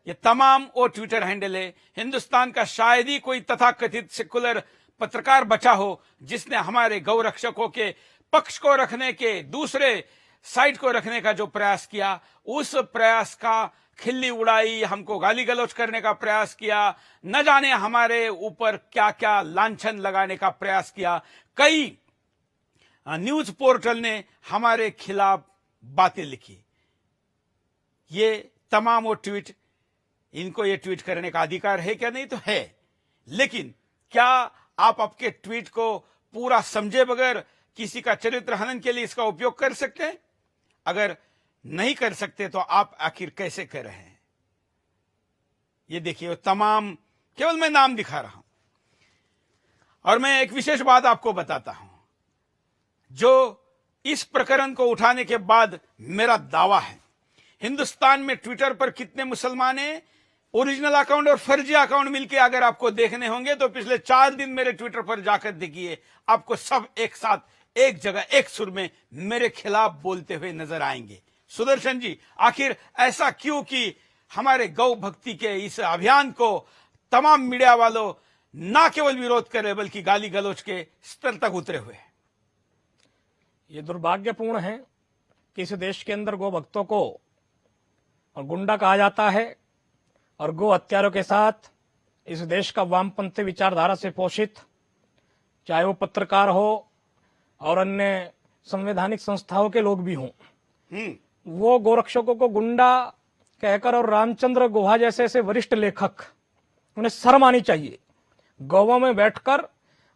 ये तमाम वो ट्विटर हैंडल है। हिंदुस्तान का शायद ही कोई तथाकथित सेकुलर पत्रकार बचा हो जिसने हमारे गौ रक्षकों के पक्ष को रखने के, दूसरे साइड को रखने का जो प्रयास किया, उस प्रयास का खिल्ली उड़ाई, हमको गाली गलौज करने का प्रयास किया, न जाने हमारे ऊपर क्या क्या लांछन लगाने का प्रयास किया। कई न्यूज पोर्टल ने हमारे खिलाफ बातें लिखी। ये तमाम वो ट्वीट, इनको ये ट्वीट करने का अधिकार है क्या? नहीं तो है, लेकिन क्या आप आपके ट्वीट को पूरा समझे बगैर किसी का चरित्र हनन के लिए इसका उपयोग कर सकते हैं? अगर नहीं कर सकते तो आप आखिर कैसे कर रहे हैं? ये देखिए तमाम, केवल मैं नाम दिखा रहा हूं। और मैं एक विशेष बात आपको बताता हूं, जो इस प्रकरण को उठाने के बाद मेरा दावा है, हिंदुस्तान में ट्विटर पर कितने मुसलमान हैं, ओरिजिनल अकाउंट और फर्जी अकाउंट मिलके अगर आपको देखने होंगे तो पिछले 4 दिन मेरे ट्विटर पर जाकर देखिए, आपको सब एक साथ एक जगह एक सुर में मेरे खिलाफ बोलते हुए नजर आएंगे। सुदर्शन जी, आखिर ऐसा क्यों कि हमारे गौ भक्ति के इस अभियान को तमाम मीडिया वालों ना केवल विरोध करे बल्कि गाली गलौज के स्तर तक उतरे हुए हैं? ये दुर्भाग्यपूर्ण है कि इस देश के अंदर गौ भक्तों को गुंडा कहा जाता है और गो हत्यारों के साथ इस देश का वामपंथी विचारधारा से पोषित, चाहे वो पत्रकार हो और अन्य संवैधानिक संस्थाओं के लोग भी हों, वो गोरक्षकों को गुंडा कहकर और रामचंद्र गुहा जैसे ऐसे वरिष्ठ लेखक, उन्हें शर्म आनी चाहिए। गोवा में बैठकर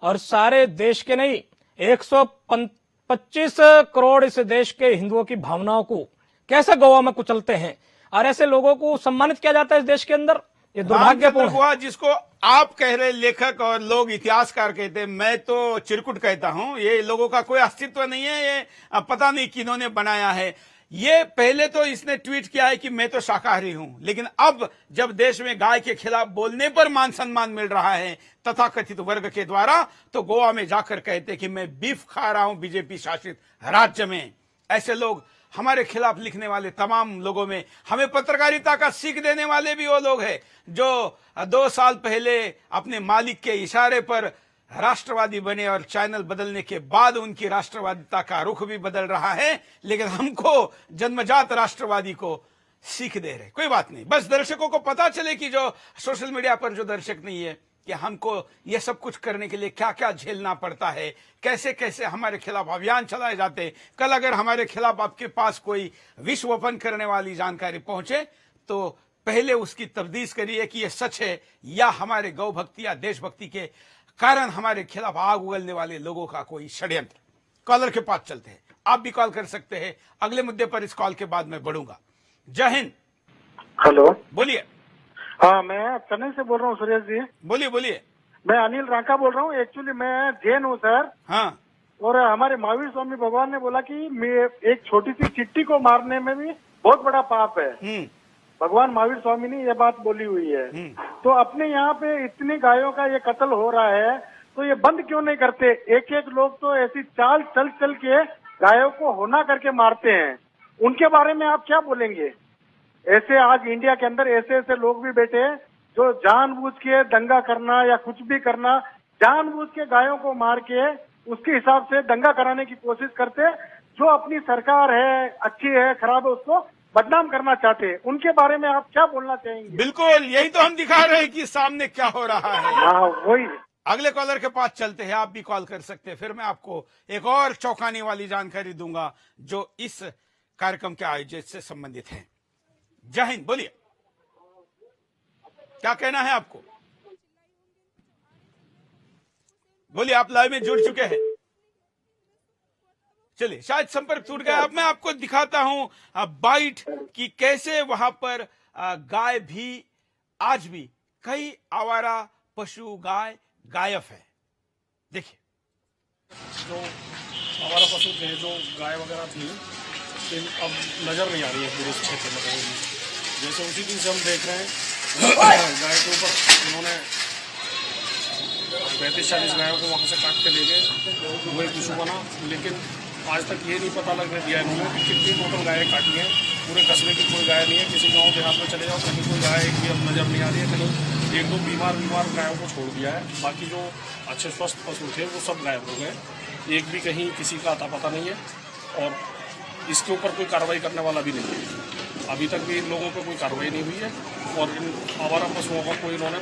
और सारे देश के नहीं 125 करोड़ इस देश के हिंदुओं की भावनाओं को कैसे गोवा में कुचलते हैं और ऐसे लोगों को सम्मानित किया जाता है इस देश के अंदर। ये दुर्भाग्यपूर्ण है। जिसको आप कह रहे लेखक और लोग इतिहासकार कहते हैं, मैं तो चिरकुट कहता हूं, ये लोगों का कोई अस्तित्व नहीं है, ये पता नहीं किन्होंने बनाया है। ये पहले तो इसने ट्वीट किया है कि मैं तो शाकाहारी हूं, लेकिन अब जब देश में गाय के खिलाफ बोलने पर मान सम्मान मिल रहा है तथाकथित वर्ग के द्वारा, तो गोवा में जाकर कहते कि मैं बीफ खा रहा हूं बीजेपी शासित राज्य में। ऐसे लोग हमारे खिलाफ लिखने वाले तमाम लोगों में हमें पत्रकारिता का सीख देने वाले भी वो लोग हैं जो 2 साल पहले अपने मालिक के इशारे पर राष्ट्रवादी बने और चैनल बदलने के बाद उनकी राष्ट्रवादिता का रुख भी बदल रहा है, लेकिन हमको जन्मजात राष्ट्रवादी को सीख दे रहे। कोई बात नहीं, बस दर्शकों को पता चले कि जो सोशल मीडिया पर जो दर्शक नहीं है कि हमको ये सब कुछ करने के लिए क्या क्या झेलना पड़ता है, कैसे कैसे हमारे खिलाफ अभियान चलाए जाते। कल अगर हमारे खिलाफ आपके पास कोई विश्व ओपन करने वाली जानकारी पहुंचे तो पहले उसकी तफ्तीश करिए कि यह सच है या हमारे गौ भक्ति या देशभक्ति के कारण हमारे खिलाफ आग उगलने वाले लोगों का कोई षड्यंत्र। कॉलर के पास चलते हैं, आप भी कॉल कर सकते हैं। अगले मुद्दे पर इस कॉल के बाद मैं बढ़ूंगा। जय हिंद। हेलो, बोलिए। हाँ, मैं चेन्नई से बोल रहा हूँ सुरेश जी। बोलिए बोलिए। मैं अनिल रांका बोल रहा हूँ। एक्चुअली मैं जैन हूँ सर। हाँ। और हमारे महावीर स्वामी भगवान ने बोला कि एक छोटी सी चिट्ठी को मारने में भी बहुत बड़ा पाप है। भगवान महावीर स्वामी ने ये बात बोली हुई है। तो अपने यहाँ पे इतनी गायों का ये कत्ल हो रहा है तो ये बंद क्यों नहीं करते? एक एक लोग तो ऐसी चाल चल चल के गायों को होना करके मारते हैं, उनके बारे में आप क्या बोलेंगे? ऐसे आज इंडिया के अंदर ऐसे ऐसे लोग भी बैठे हैं जो जानबूझ के दंगा करना या कुछ भी करना, जानबूझ के गायों को मार के उसके हिसाब से दंगा कराने की कोशिश करते, जो अपनी सरकार है अच्छी है खराब है उसको बदनाम करना चाहते हैं। उनके बारे में आप क्या बोलना चाहेंगे? बिल्कुल, यही तो हम दिखा रहे हैं कि सामने क्या हो रहा है। हाँ, वही। अगले कॉलर के पास चलते हैं, आप भी कॉल कर सकते हैं, फिर मैं आपको एक और चौंकाने वाली जानकारी दूंगा जो इस कार्यक्रम के आयोजन से संबंधित है। जय हिंद। बोलिए, क्या कहना है आपको? बोलिए, आप लाइव में जुड़ चुके हैं। चलिए, शायद संपर्क टूट गया। अब मैं आपको दिखाता हूं बाइट कि कैसे वहां पर गाय भी आज भी कई आवारा पशु गाय गायब है। देखिए, जो आवारा पशु थे, जो गाय वगैरह थी, अब नजर नहीं आ रही है पूरे क्षेत्र में। जैसे उसी दिन से हम देख रहे हैं गाय के ऊपर उन्होंने 35-40 गायों को वहां से काट के ले गए, वही पशु बना। लेकिन आज तक ये नहीं पता लगने दिया इन्होंने कि कितनी टोटल गायें काटी हैं। पूरे कस्बे की कोई गाय नहीं है। किसी गांव देहात में चले जाओ कहीं कोई गाय एक भी अब नजर नहीं आ रही है। कहीं 1-2 बीमार गायों को छोड़ दिया है, बाकी जो अच्छे स्वस्थ पशु थे वो सब गायब हो गए। एक भी कहीं किसी का अता पता नहीं है और इसके ऊपर कोई कार्रवाई करने वाला भी नहीं है। अभी तक भी इन लोगों पर कोई कार्रवाई नहीं हुई है और इन आवारा पशुओं का कोई इन्होंने।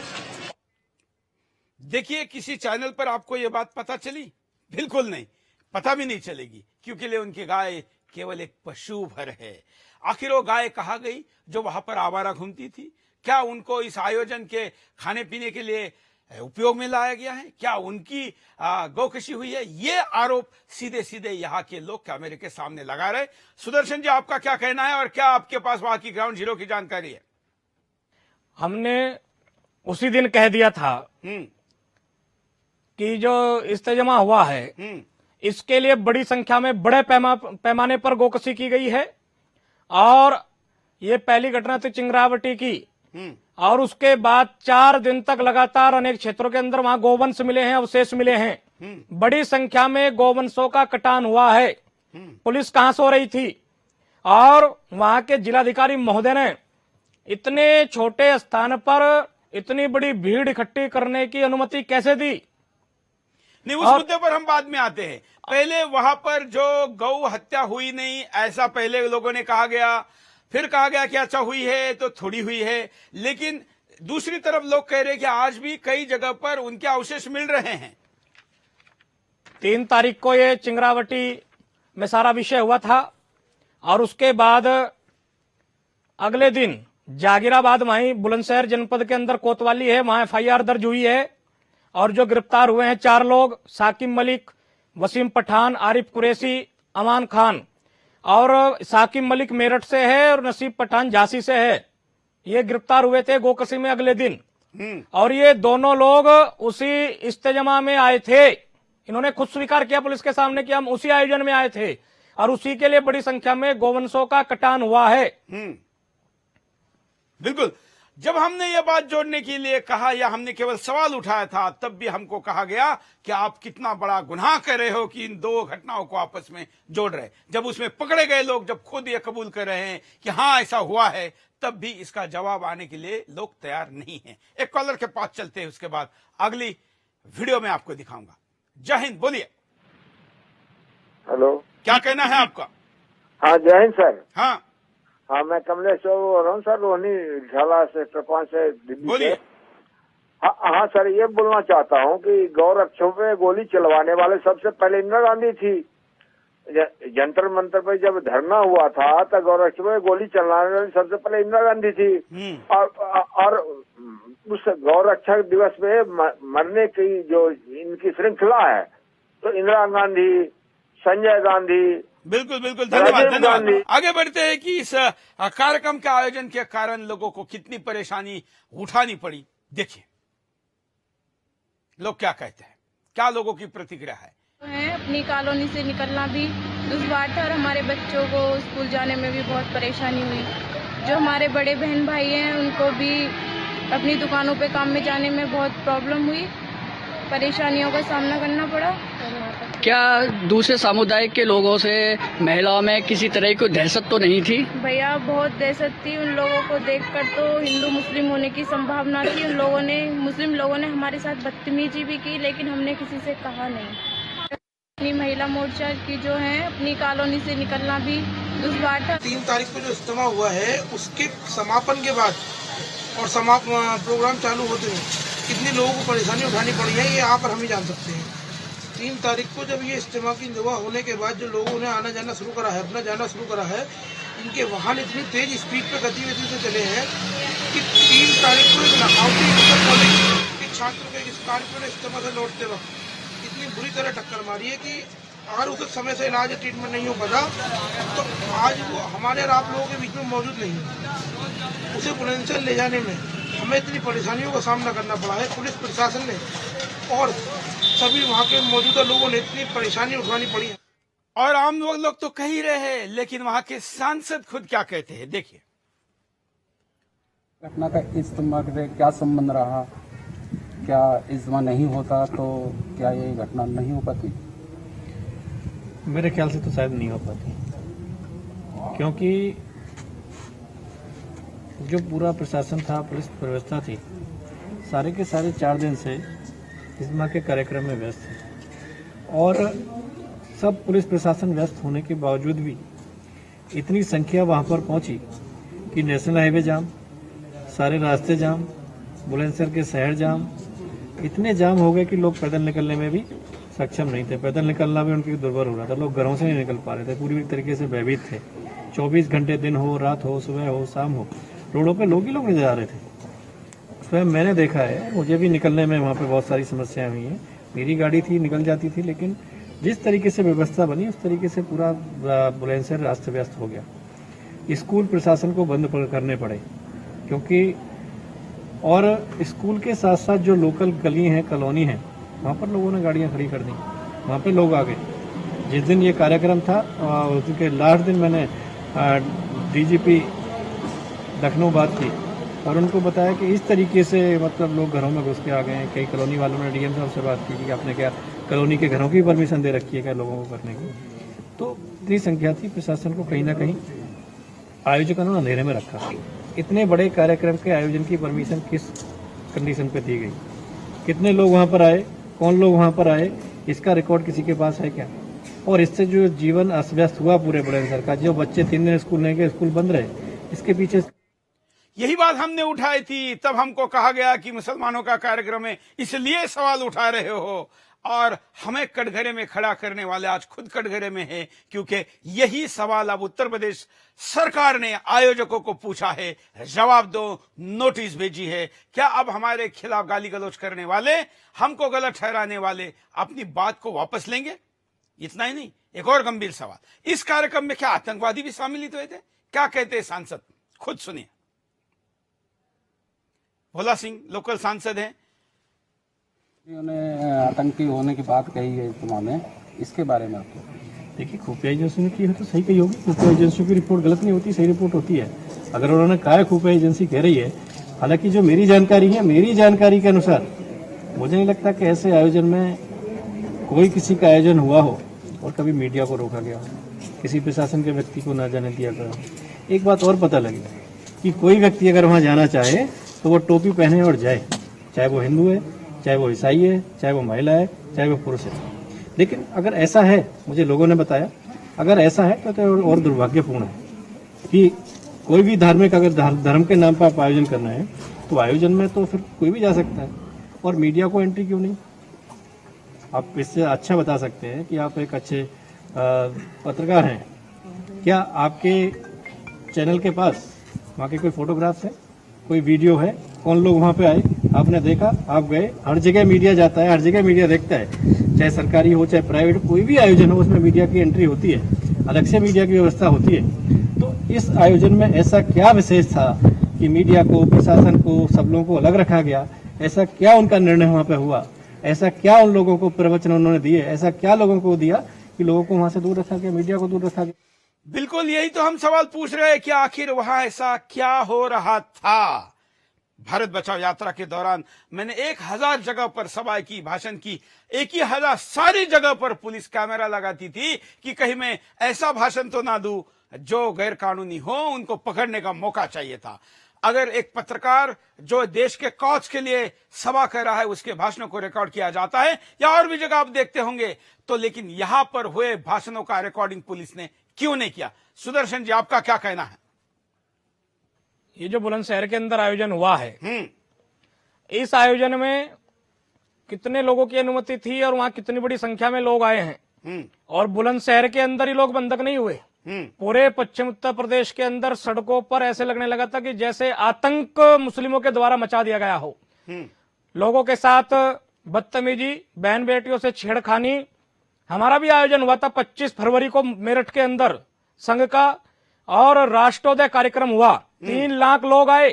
देखिए, किसी चैनल पर आपको ये बात पता चली? बिल्कुल नहीं, पता भी नहीं चलेगी, क्योंकि उनकी गाय केवल एक पशु भर है। आखिर वो गाय कहाँ गई जो वहां पर आवारा घूमती थी? क्या उनको इस आयोजन के खाने पीने के लिए उपयोग में लाया गया है? क्या उनकी गौकशी हुई है? ये आरोप सीधे सीधे यहाँ के लोग कैमरे के सामने लगा रहे। सुदर्शन जी, आपका क्या कहना है और क्या आपके पास वहां की ग्राउंड जीरो की जानकारी है? हमने उसी दिन कह दिया था कि जो इस्तेजमा हुआ है इसके लिए बड़ी संख्या में बड़े पैमाने पर गोकशी की गई है और ये पहली घटना थी चिंगरावटी की और उसके बाद 4 दिन तक लगातार अनेक क्षेत्रों के अंदर वहां गोवंश मिले हैं, अवशेष मिले हैं। बड़ी संख्या में गोवंशों का कटान हुआ है। पुलिस कहां सो रही थी और वहां के जिलाधिकारी महोदय ने इतने छोटे स्थान पर इतनी बड़ी भीड़ इकट्ठी करने की अनुमति कैसे दी? नहीं, उस मुद्दे पर हम बाद में आते हैं। पहले वहां पर जो गौ हत्या हुई नहीं, ऐसा पहले लोगों ने कहा गया, फिर कहा गया कि अच्छा हुई है तो थोड़ी हुई है, लेकिन दूसरी तरफ लोग कह रहे हैं कि आज भी कई जगह पर उनके अवशेष मिल रहे हैं। 3 तारीख को ये चिंगरावटी में सारा विषय हुआ था और उसके बाद अगले दिन जागीराबाद वहीं बुलंदशहर जनपद के अंदर कोतवाली है, वहां FIR दर्ज हुई है और जो गिरफ्तार हुए हैं 4 लोग, साकिब मलिक, वसीम पठान, आरिफ कुरैशी, अमान खान। और साकिब मलिक मेरठ से है और नसीब पठान झांसी से है। ये गिरफ्तार हुए थे गोकशी में अगले दिन और ये दोनों लोग उसी इस्तेजमा में आए थे। इन्होंने खुद स्वीकार किया पुलिस के सामने कि हम उसी आयोजन में आए थे और उसी के लिए बड़ी संख्या में गोवंशों का कटान हुआ है। बिल्कुल। जब हमने ये बात जोड़ने के लिए कहा या हमने केवल सवाल उठाया था, तब भी हमको कहा गया कि आप कितना बड़ा गुनाह कर रहे हो कि इन 2 घटनाओं को आपस में जोड़ रहे। जब उसमें पकड़े गए लोग जब खुद ये कबूल कर रहे हैं कि हाँ ऐसा हुआ है, तब भी इसका जवाब आने के लिए लोग तैयार नहीं हैं। एक कॉलर के पास चलते हैं, उसके बाद अगली वीडियो में आपको दिखाऊंगा। जय हिंद, बोलिए। हेलो, क्या कहना है आपका? हाँ जय हिंद सर। हाँ हाँ, मैं कमलेश बोल रहा हूँ सर, रोहनी झाला सेक्टर 5 से दिल्ली से। हाँ सर, ये बोलना चाहता हूँ कि गौरक्षकों पे गोली चलवाने वाले सबसे पहले इंदिरा गांधी थी। जंतर मंतर पे जब धरना हुआ था तो गौरक्षकों पे गोली चलवाने वाली सबसे पहले इंदिरा गांधी थी। और उस गौरक्षक दिवस पे मरने की जो इनकी श्रृंखला है तो इंदिरा गांधी, संजय गांधी। बिल्कुल बिल्कुल, धन्यवाद। आगे बढ़ते हैं कि इस कार्यक्रम के आयोजन के कारण लोगों को कितनी परेशानी उठानी पड़ी। देखिए लोग क्या कहते हैं, क्या लोगों की प्रतिक्रिया है। अपनी कॉलोनी से निकलना भी दुश्वार था और हमारे बच्चों को स्कूल जाने में भी बहुत परेशानी हुई। जो हमारे बड़े बहन भाई हैं उनको भी अपनी दुकानों पे काम में जाने में बहुत प्रॉब्लम हुई, परेशानियों का सामना करना पड़ा। क्या दूसरे समुदाय के लोगों से महिलाओं में किसी तरह की दहशत तो नहीं थी? भैया बहुत दहशत थी। उन लोगों को देखकर तो हिंदू मुस्लिम होने की संभावना थी। उन लोगों ने, मुस्लिम लोगों ने हमारे साथ बदतमीजी भी की, लेकिन हमने किसी से कहा नहीं। अपनी महिला मोर्चा की जो है अपनी कॉलोनी से निकलना भी दुश्वार था। 3 तारीख को जो इज्तिमा हुआ है उसके समापन के बाद और प्रोग्राम चालू होते हुए कितनी लोगों को परेशानी उठानी पड़ी है, ये यहाँ पर हम ही जान सकते हैं। 3 तारीख को जब ये इज्तिमा की दुआ होने के बाद जो लोगों ने आना जाना शुरू करा है, अपना जाना शुरू करा है, इनके वाहन इतनी तेज स्पीड पे गतिविधि से चले हैं कि 3 तारीख को एक नहावती कॉलेज के छात्र को इस कार्यक्रम इज्तिमा से लौटते वक्त इतनी बुरी तरह टक्कर मारी है कि अगर उसे समय से इलाज ट्रीटमेंट नहीं हो पाता तो आज वो हमारे और आप लोगों के बीच में मौजूद नहीं है। उसे बुलंदशहर ले जाने में हमें इतनी परेशानियों का सामना करना पड़ा है। पुलिस प्रशासन ने और सभी वहाँ के मौजूदा लोगों ने इतनी परेशानी उठानी पड़ी है। और आम लोग तो कह ही रहे हैं, लेकिन वहाँ के सांसद खुद क्या कहते हैं, देखिए। घटना का इज्तिमा से क्या संबंध रहा? क्या इज्तिमा नहीं होता तो क्या ये घटना नहीं हो पाती? मेरे ख्याल से तो शायद नहीं हो पाती, क्योंकि जो पूरा प्रशासन था, पुलिस व्यवस्था थी, सारे के सारे 4 दिन से इज्तिमा के कार्यक्रम में व्यस्त थे और सब पुलिस प्रशासन व्यस्त होने के बावजूद भी इतनी संख्या वहां पर पहुंची कि नेशनल हाईवे जाम, सारे रास्ते जाम, बुलंदशहर के शहर जाम, इतने जाम हो गए कि लोग पैदल निकलने में भी सक्षम नहीं थे। पैदल निकलना भी उनके दुर्भर हो रहा था। लोग घरों से नहीं निकल पा रहे थे, पूरी तरीके से भयभीत थे। 24 घंटे दिन हो, रात हो, सुबह हो, शाम हो, रोडों पे लोग ही लोग नजर आ रहे थे। स्वयं मैंने देखा है, मुझे भी निकलने में वहाँ पे बहुत सारी समस्याएं हुई हैं। मेरी गाड़ी थी, निकल जाती थी, लेकिन जिस तरीके से व्यवस्था बनी उस तरीके से पूरा बुलंदशहर अस्त व्यस्त हो गया। स्कूल प्रशासन को बंद करने पड़े, क्योंकि और स्कूल के साथ साथ जो लोकल गली हैं, कॉलोनी हैं, वहाँ पर लोगों ने गाड़ियाँ खड़ी कर दी। वहाँ पे लोग आ गए। जिस दिन ये कार्यक्रम था उस दिन के लास्ट दिन मैंने डीजीपी लखनऊ बात की और उनको बताया कि इस तरीके से मतलब लोग घरों में घुस के आ गए हैं। कई कॉलोनी वालों ने डीएम साहब से बात की कि आपने क्या कॉलोनी के घरों की परमिशन दे रखी है क्या लोगों को करने की। तो इतनी संख्या थी, प्रशासन को कहीं ना कहीं आयोजकों ने अंधेरे में रखा। इतने बड़े कार्यक्रम के आयोजन की परमिशन किस कंडीशन पे दी गई, कितने लोग वहाँ पर आए, कौन लोग वहाँ पर आए, इसका रिकॉर्ड किसी के पास है क्या? और इससे जो जीवन अस्त व्यस्त हुआ पूरे बुलंदशहर का, जो बच्चे 3 दिन स्कूल नहीं गए, स्कूल बंद रहे, इसके पीछे यही बात हमने उठाई थी। तब हमको कहा गया कि मुसलमानों का कार्यक्रम है, इसलिए सवाल उठा रहे हो। और हमें कटघरे में खड़ा करने वाले आज खुद कटघरे में हैं, क्योंकि यही सवाल अब उत्तर प्रदेश सरकार ने आयोजकों को पूछा है। जवाब दो, नोटिस भेजी है। क्या अब हमारे खिलाफ गाली गलौज करने वाले, हमको गलत ठहराने वाले अपनी बात को वापस लेंगे? इतना ही नहीं, एक और गंभीर सवाल, इस कार्यक्रम में क्या आतंकवादी भी शामिल हुए थे? क्या कहते हैं सांसद, खुद सुनिए। भोला सिंह लोकल सांसद हैं। उन्होंने आतंकी होने की बात कही है इज्तिमा में, इसके बारे में आपको? देखिए, खुफिया एजेंसी ने की है तो सही कही होगी। खुफिया एजेंसी की रिपोर्ट गलत नहीं होती, सही रिपोर्ट होती है। अगर उन्होंने कहा है खुफिया एजेंसी कह रही है, हालांकि जो मेरी जानकारी है, मेरी जानकारी के अनुसार मुझे नहीं लगता कि ऐसे आयोजन में कोई किसी का आयोजन हुआ हो और कभी मीडिया को रोका गया हो, किसी प्रशासन के व्यक्ति को न जाने दिया गया हो। एक बात और पता लगी कि कोई व्यक्ति अगर वहाँ जाना चाहे तो वो टोपी पहने और जाए, चाहे वो हिंदू है, चाहे वो ईसाई है, चाहे वो महिला है, चाहे वो पुरुष है। लेकिन अगर ऐसा है, मुझे लोगों ने बताया, अगर ऐसा है तो और दुर्भाग्यपूर्ण है कि कोई भी धार्मिक, अगर धर्म के नाम पर आप आयोजन करना है तो आयोजन में तो फिर कोई भी जा सकता है, और मीडिया को एंट्री क्यों नहीं? आप इससे अच्छा बता सकते हैं कि आप एक अच्छे पत्रकार हैं। क्या आपके चैनल के पास वहाँ के कोई फोटोग्राफ्स हैं, कोई वीडियो है, कौन लोग वहाँ पे आए, आपने देखा, आप गए? हर जगह मीडिया जाता है, हर जगह मीडिया देखता है, चाहे सरकारी हो चाहे प्राइवेट, कोई भी आयोजन हो उसमें मीडिया की एंट्री होती है, अलग से मीडिया की व्यवस्था होती है। तो इस आयोजन में ऐसा क्या विशेष था कि मीडिया को, प्रशासन को, सब लोगों को अलग रखा गया? ऐसा क्या उनका निर्णय वहाँ पे हुआ? ऐसा क्या उन लोगों को प्रवचन उन्होंने दिए? ऐसा क्या लोगों को दिया कि लोगों को वहाँ से दूर रखा गया, मीडिया को दूर रखा गया? बिल्कुल यही तो हम सवाल पूछ रहे हैं कि आखिर वहां ऐसा क्या हो रहा था। भारत बचाओ यात्रा के दौरान मैंने 1000 जगह पर सभाएं की, भाषण की, 1000 सारी जगह पर पुलिस कैमरा लगाती थी कि कहीं मैं ऐसा भाषण तो ना दूं जो गैर कानूनी हो, उनको पकड़ने का मौका चाहिए था। अगर एक पत्रकार जो देश के कौज के लिए सभा कर रहा है, उसके भाषणों को रिकॉर्ड किया जाता है, या और भी जगह आप देखते होंगे तो, लेकिन यहां पर हुए भाषणों का रिकॉर्डिंग पुलिस ने क्यों नहीं किया? सुदर्शन जी, आपका क्या कहना है? ये जो बुलंदशहर के अंदर आयोजन हुआ है, इस आयोजन में कितने लोगों की अनुमति थी और वहां कितनी बड़ी संख्या में लोग आए हैं? और बुलंदशहर के अंदर ही लोग बंधक नहीं हुए। पूरे पश्चिम उत्तर प्रदेश के अंदर सड़कों पर ऐसे लगने लगा था कि जैसे आतंक मुस्लिमों के द्वारा मचा दिया गया हो। लोगों के साथ बदतमीजी, बहन बेटियों से छेड़खानी। हमारा भी आयोजन हुआ था 25 फरवरी को मेरठ के अंदर संघ का, और राष्ट्रोदय कार्यक्रम हुआ। 3 लाख लोग आए।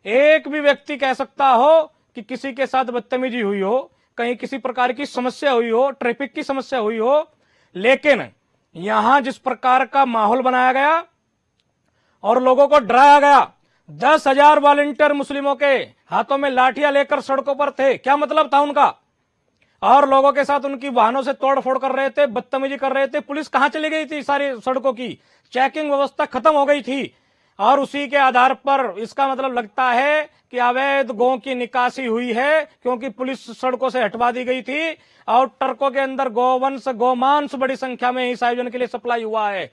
एक भी व्यक्ति कह सकता हो कि किसी के साथ बदतमीजी हुई हो, कहीं किसी प्रकार की समस्या हुई हो, ट्रैफिक की समस्या हुई हो, लेकिन यहां जिस प्रकार का माहौल बनाया गया और लोगों को डराया गया, 10,000 वॉलंटियर मुस्लिमों के हाथों में लाठियां लेकर सड़कों पर थे। क्या मतलब था उनका? और लोगों के साथ उनकी वाहनों से तोड़फोड़ कर रहे थे, बदतमीजी कर रहे थे। पुलिस कहां चली गई थी? सारी सड़कों की चेकिंग व्यवस्था खत्म हो गई थी। और उसी के आधार पर इसका मतलब लगता है कि अवैध गौ की निकासी हुई है, क्योंकि पुलिस सड़कों से हटवा दी गई थी और ट्रकों के अंदर गोवंश, गोमांस बड़ी संख्या में इस आयोजन के लिए सप्लाई हुआ है।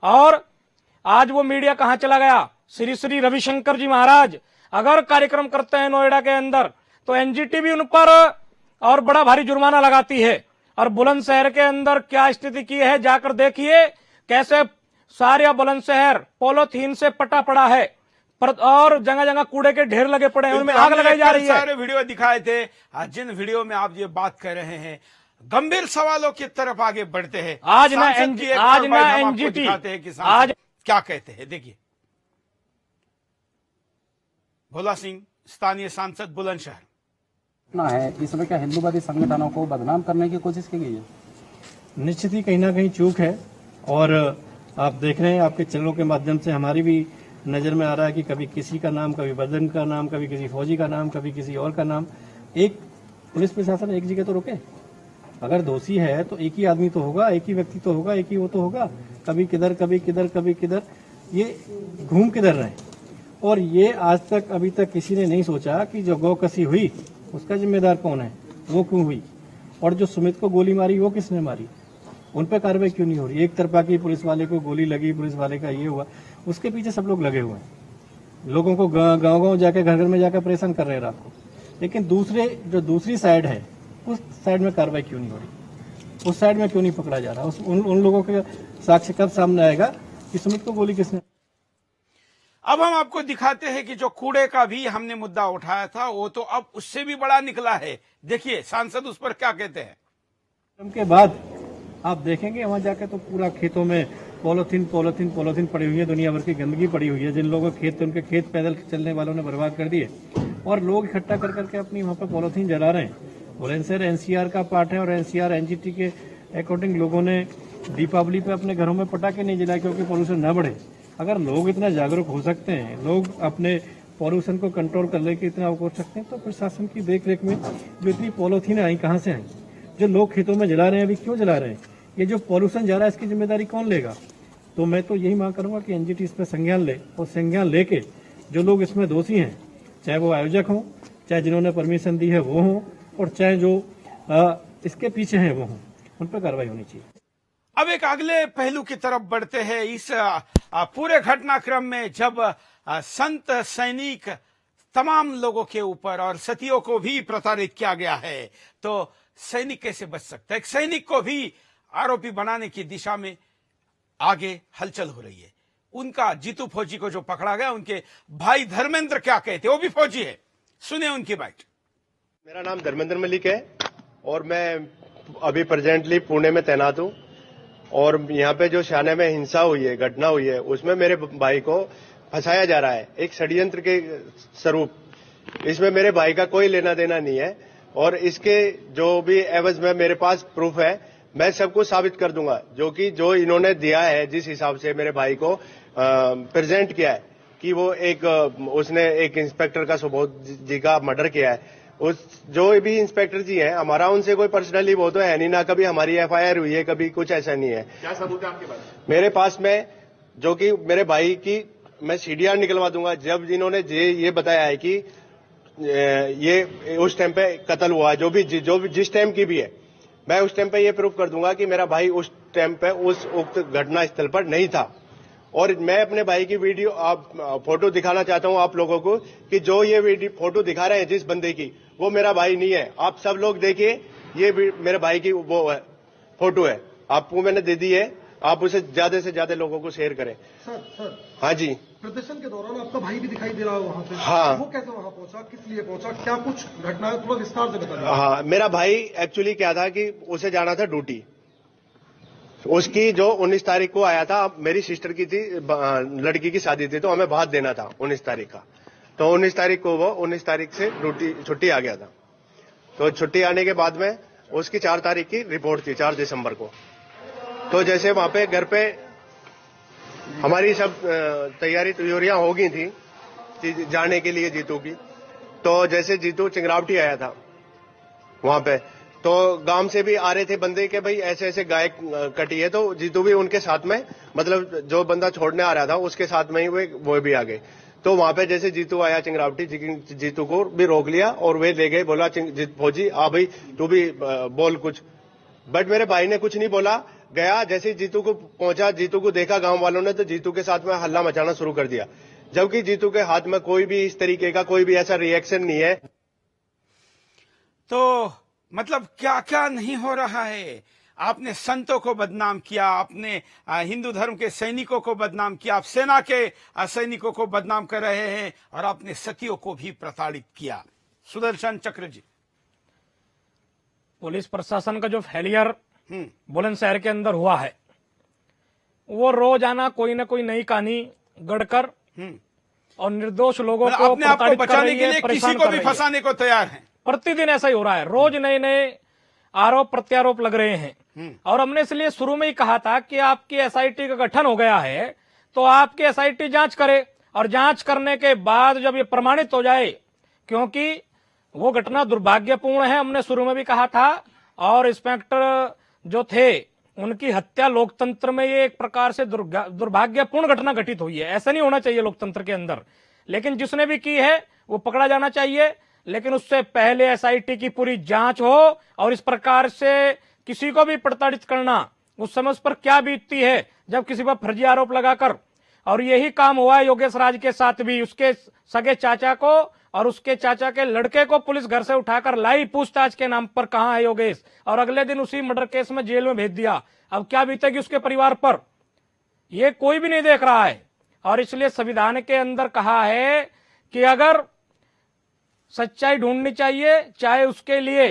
और आज वो मीडिया कहां चला गया? श्री श्री रविशंकर जी महाराज अगर कार्यक्रम करते हैं नोएडा के अंदर तो एनजीटी भी उन पर और बड़ा भारी जुर्माना लगाती है। और बुलंदशहर के अंदर क्या स्थिति की है जाकर देखिए, कैसे सारा बुलंदशहर पॉलीथीन से पटा पड़ा है। और जगह जगह कूड़े के ढेर लगे पड़े हैं, उनमें आग लगाई जा रही है। सारे वीडियो दिखाए थे, जिन वीडियो में आप ये बात कर रहे हैं गंभीर सवालों की तरफ आगे बढ़ते हैं। आज ना एनजीटी दिखाते हैं कि आज क्या कहते हैं, देखिए। भोला सिंह, स्थानीय सांसद बुलंदशहर। ना है इसमें क्या हिंदूवादी संगठनों को बदनाम करने की कोशिश की गई है? निश्चित ही कहीं ना कहीं चूक है, और आप देख रहे हैं आपके चैनलों के माध्यम से हमारी भी नजर में आ रहा है कि कभी किसी का नाम, कभी बदन का नाम, कभी किसी फौजी का नाम, कभी किसी और का नाम। एक पुलिस प्रशासन एक जगह तो रुके, अगर दोषी है तो एक ही आदमी तो होगा, एक ही व्यक्ति तो होगा, एक ही वो तो होगा। कभी किधर कभी किधर कभी किधर, ये घूम किधर रहे। और ये आज तक अभी तक किसी ने नहीं सोचा कि जो गौकसी हुई उसका जिम्मेदार कौन है, वो क्यों हुई, और जो सुमित को गोली मारी वो किसने मारी, उन पर कार्रवाई क्यों नहीं हो रही। एक तरफा की पुलिस वाले को गोली लगी, पुलिस वाले का ये हुआ, उसके पीछे सब लोग लगे हुए हैं, लोगों को गांव गांव जाके घर घर में जाकर परेशान कर रहे हैं रात को। लेकिन दूसरी साइड है, उस साइड में कार्रवाई क्यों नहीं हो रही, उस साइड में क्यों नहीं पकड़ा जा रहा। उन लोगों के साक्ष्य कब सामने आएगा कि सुमित को गोली किसने। अब हम आपको दिखाते हैं कि जो कूड़े का भी हमने मुद्दा उठाया था वो तो अब उससे भी बड़ा निकला है। देखिए सांसद उस पर क्या कहते हैं। के बाद आप देखेंगे वहां जाके तो पूरा खेतों में पॉलिथीन पड़ी हुई है, दुनिया भर की गंदगी पड़ी हुई है। जिन लोगों के खेत थे उनके खेत पैदल चलने वालों ने बर्बाद कर दिए, और लोग इकट्ठा कर करके अपनी वहां पर पॉलिथीन जला रहे हैं। बुलंदशहर एनसीआर का पार्ट है, और एनसीआर एनजीटी के अकॉर्डिंग लोगों ने दीपावली पे अपने घरों में पटाखे नहीं जलाए क्योंकि पॉल्यूशन न बढ़े। अगर लोग इतना जागरूक हो सकते हैं, लोग अपने पॉल्यूशन को कंट्रोल कर लेके इतना कर सकते हैं, तो प्रशासन की देखरेख में जो इतनी पॉलिथीन आई कहाँ से आई, जो लोग खेतों में जला रहे हैं अभी क्यों जला रहे हैं, ये जो पॉल्यूशन जा रहा है इसकी जिम्मेदारी कौन लेगा। तो मैं तो यही मांग करूंगा कि एनजीटी इस पर संज्ञान ले, और संज्ञान लेके जो लोग इसमें दोषी हैं, चाहे वो आयोजक हों, चाहे जिन्होंने परमिशन दी है वो हों, और चाहे जो इसके पीछे हैं वो हों, उन पर कार्रवाई होनी चाहिए। अब एक अगले पहलू की तरफ बढ़ते हैं। इस पूरे घटनाक्रम में जब संत सैनिक तमाम लोगों के ऊपर और सतियों को भी प्रताड़ित किया गया है, तो सैनिक कैसे बच सकता है। एक सैनिक को भी आरोपी बनाने की दिशा में आगे हलचल हो रही है। उनका जीतू फौजी को जो पकड़ा गया, उनके भाई धर्मेंद्र क्या कहते, वो भी फौजी है, सुने उनकी बात। मेरा नाम धर्मेंद्र मलिक है और मैं अभी प्रेजेंटली पुणे में तैनात हूं। और यहाँ पे जो शाने में हिंसा हुई है, घटना हुई है, उसमें मेरे भाई को फंसाया जा रहा है एक षड्यंत्र के स्वरूप। इसमें मेरे भाई का कोई लेना देना नहीं है, और इसके जो भी एवज में मेरे पास प्रूफ है, मैं सबको साबित कर दूंगा। जो इन्होंने दिया है, जिस हिसाब से मेरे भाई को प्रेजेंट किया है कि वो उसने एक इंस्पेक्टर का सुबोध जी का मर्डर किया है। जो भी इंस्पेक्टर जी हैं, हमारा उनसे कोई पर्सनली वो तो है नहीं, ना कभी हमारी एफआईआर हुई है, कभी कुछ ऐसा नहीं है। क्या सबूत है आपके पास? मेरे पास में जो कि मेरे भाई की मैं सीडीआर निकलवा दूंगा। जब इन्होंने ये बताया है कि ये उस टाइम पे कत्ल हुआ, जो भी जिस टाइम की भी है, मैं उस टाइम पे ये प्रूफ कर दूंगा कि मेरा भाई उस टाइम पे उस उक्त घटना स्थल पर नहीं था। और मैं अपने भाई की वीडियो फोटो दिखाना चाहता हूं आप लोगों को कि जो ये वीडियो फोटो दिखा रहे हैं जिस बंदे की, वो मेरा भाई नहीं है। आप सब लोग देखिए, ये मेरे भाई की वो है फोटो है, आपको मैंने दे दी है, आप उसे ज्यादा से ज्यादा लोगों को शेयर करें। सर हाँ जी, प्रदर्शन के दौरान आपका भाई भी दिखाई दे रहा है वहाँ पे। हाँ, वो कैसे वहाँ पहुंचा, किस लिए पहुंचा, क्या कुछ घटना है, थोड़ा विस्तार से बताइए। हाँ, मेरा भाई एक्चुअली क्या था कि उसे जाना था ड्यूटी। उसकी जो 19 तारीख को आया था, मेरी सिस्टर की थी, लड़की की शादी थी, तो हमें भात देना था 19 तारीख का। तो 19 तारीख को वो 19 तारीख से ड्यूटी छुट्टी आ गया था। तो छुट्टी आने के बाद में उसकी 4 तारीख की रिपोर्ट थी, 4 दिसंबर को। तो जैसे वहां पे घर पे हमारी सब तैयारियां हो गई थी जाने के लिए जीतू की। तो जैसे जीतू चिंगरावटी आया था वहां पे, तो गांव से भी आ रहे थे बंदे के भाई ऐसे ऐसे गाय कटी है, तो जीतू भी उनके साथ में, मतलब जो बंदा छोड़ने आ रहा था उसके साथ में ही वो भी आ गए। तो वहां पे जैसे जीतू आया चिंगरावटी, जीतू को भी रोक लिया और वे ले गए, बोला फौजी आ भाई तू भी बोल कुछ। बट मेरे भाई ने कुछ नहीं बोला, गया। जैसे जीतू को पहुंचा, जीतू को देखा गांव वालों ने, तो जीतू के साथ में हल्ला मचाना शुरू कर दिया, जबकि जीतू के हाथ में कोई भी इस तरीके का कोई भी ऐसा रिएक्शन नहीं है। तो मतलब क्या क्या नहीं हो रहा है। आपने संतों को बदनाम किया, आपने हिंदू धर्म के सैनिकों को बदनाम किया, आप सेना के सैनिकों को बदनाम कर रहे हैं और आपने सतियों को भी प्रताड़ित किया। सुदर्शन चक्र जी, पुलिस प्रशासन का जो फेलियर बुलंदशहर के अंदर हुआ है, वो रोजाना कोई ना कोई नई कहानी गढ़कर और निर्दोष लोगों को अपने आप को बचाने के लिए किसी को भी फंसाने को तैयार हैं। प्रतिदिन ऐसा ही हो रहा है, रोज नए नए आरोप प्रत्यारोप लग रहे हैं। और हमने इसलिए शुरू में ही कहा था कि आपकी एसआईटी का गठन हो गया है तो आपकी एसआईटी जांच करे, और जांच करने के बाद जब ये प्रमाणित हो जाए, क्योंकि वो घटना दुर्भाग्यपूर्ण है, हमने शुरू में भी कहा था, और इंस्पेक्टर जो थे उनकी हत्या लोकतंत्र में ये एक प्रकार से दुर्भाग्यपूर्ण घटना घटित हुई है। ऐसा नहीं होना चाहिए लोकतंत्र के अंदर, लेकिन जिसने भी की है वो पकड़ा जाना चाहिए। लेकिन उससे पहले एसआईटी की पूरी जांच हो, और इस प्रकार से किसी को भी प्रताड़ित करना, उस समय उस पर क्या बीतती है जब किसी पर फर्जी आरोप लगाकर, और यही काम हुआ है योगेश राज के साथ भी। उसके सगे चाचा को और उसके चाचा के लड़के को पुलिस घर से उठाकर लाई पूछताछ के नाम पर, कहां है योगेश, और अगले दिन उसी मर्डर केस में जेल में भेज दिया। अब क्या बीतेगी उसके परिवार पर, ये कोई भी नहीं देख रहा है। और इसलिए संविधान के अंदर कहा है कि अगर सच्चाई ढूंढनी चाहिए, चाहे उसके लिए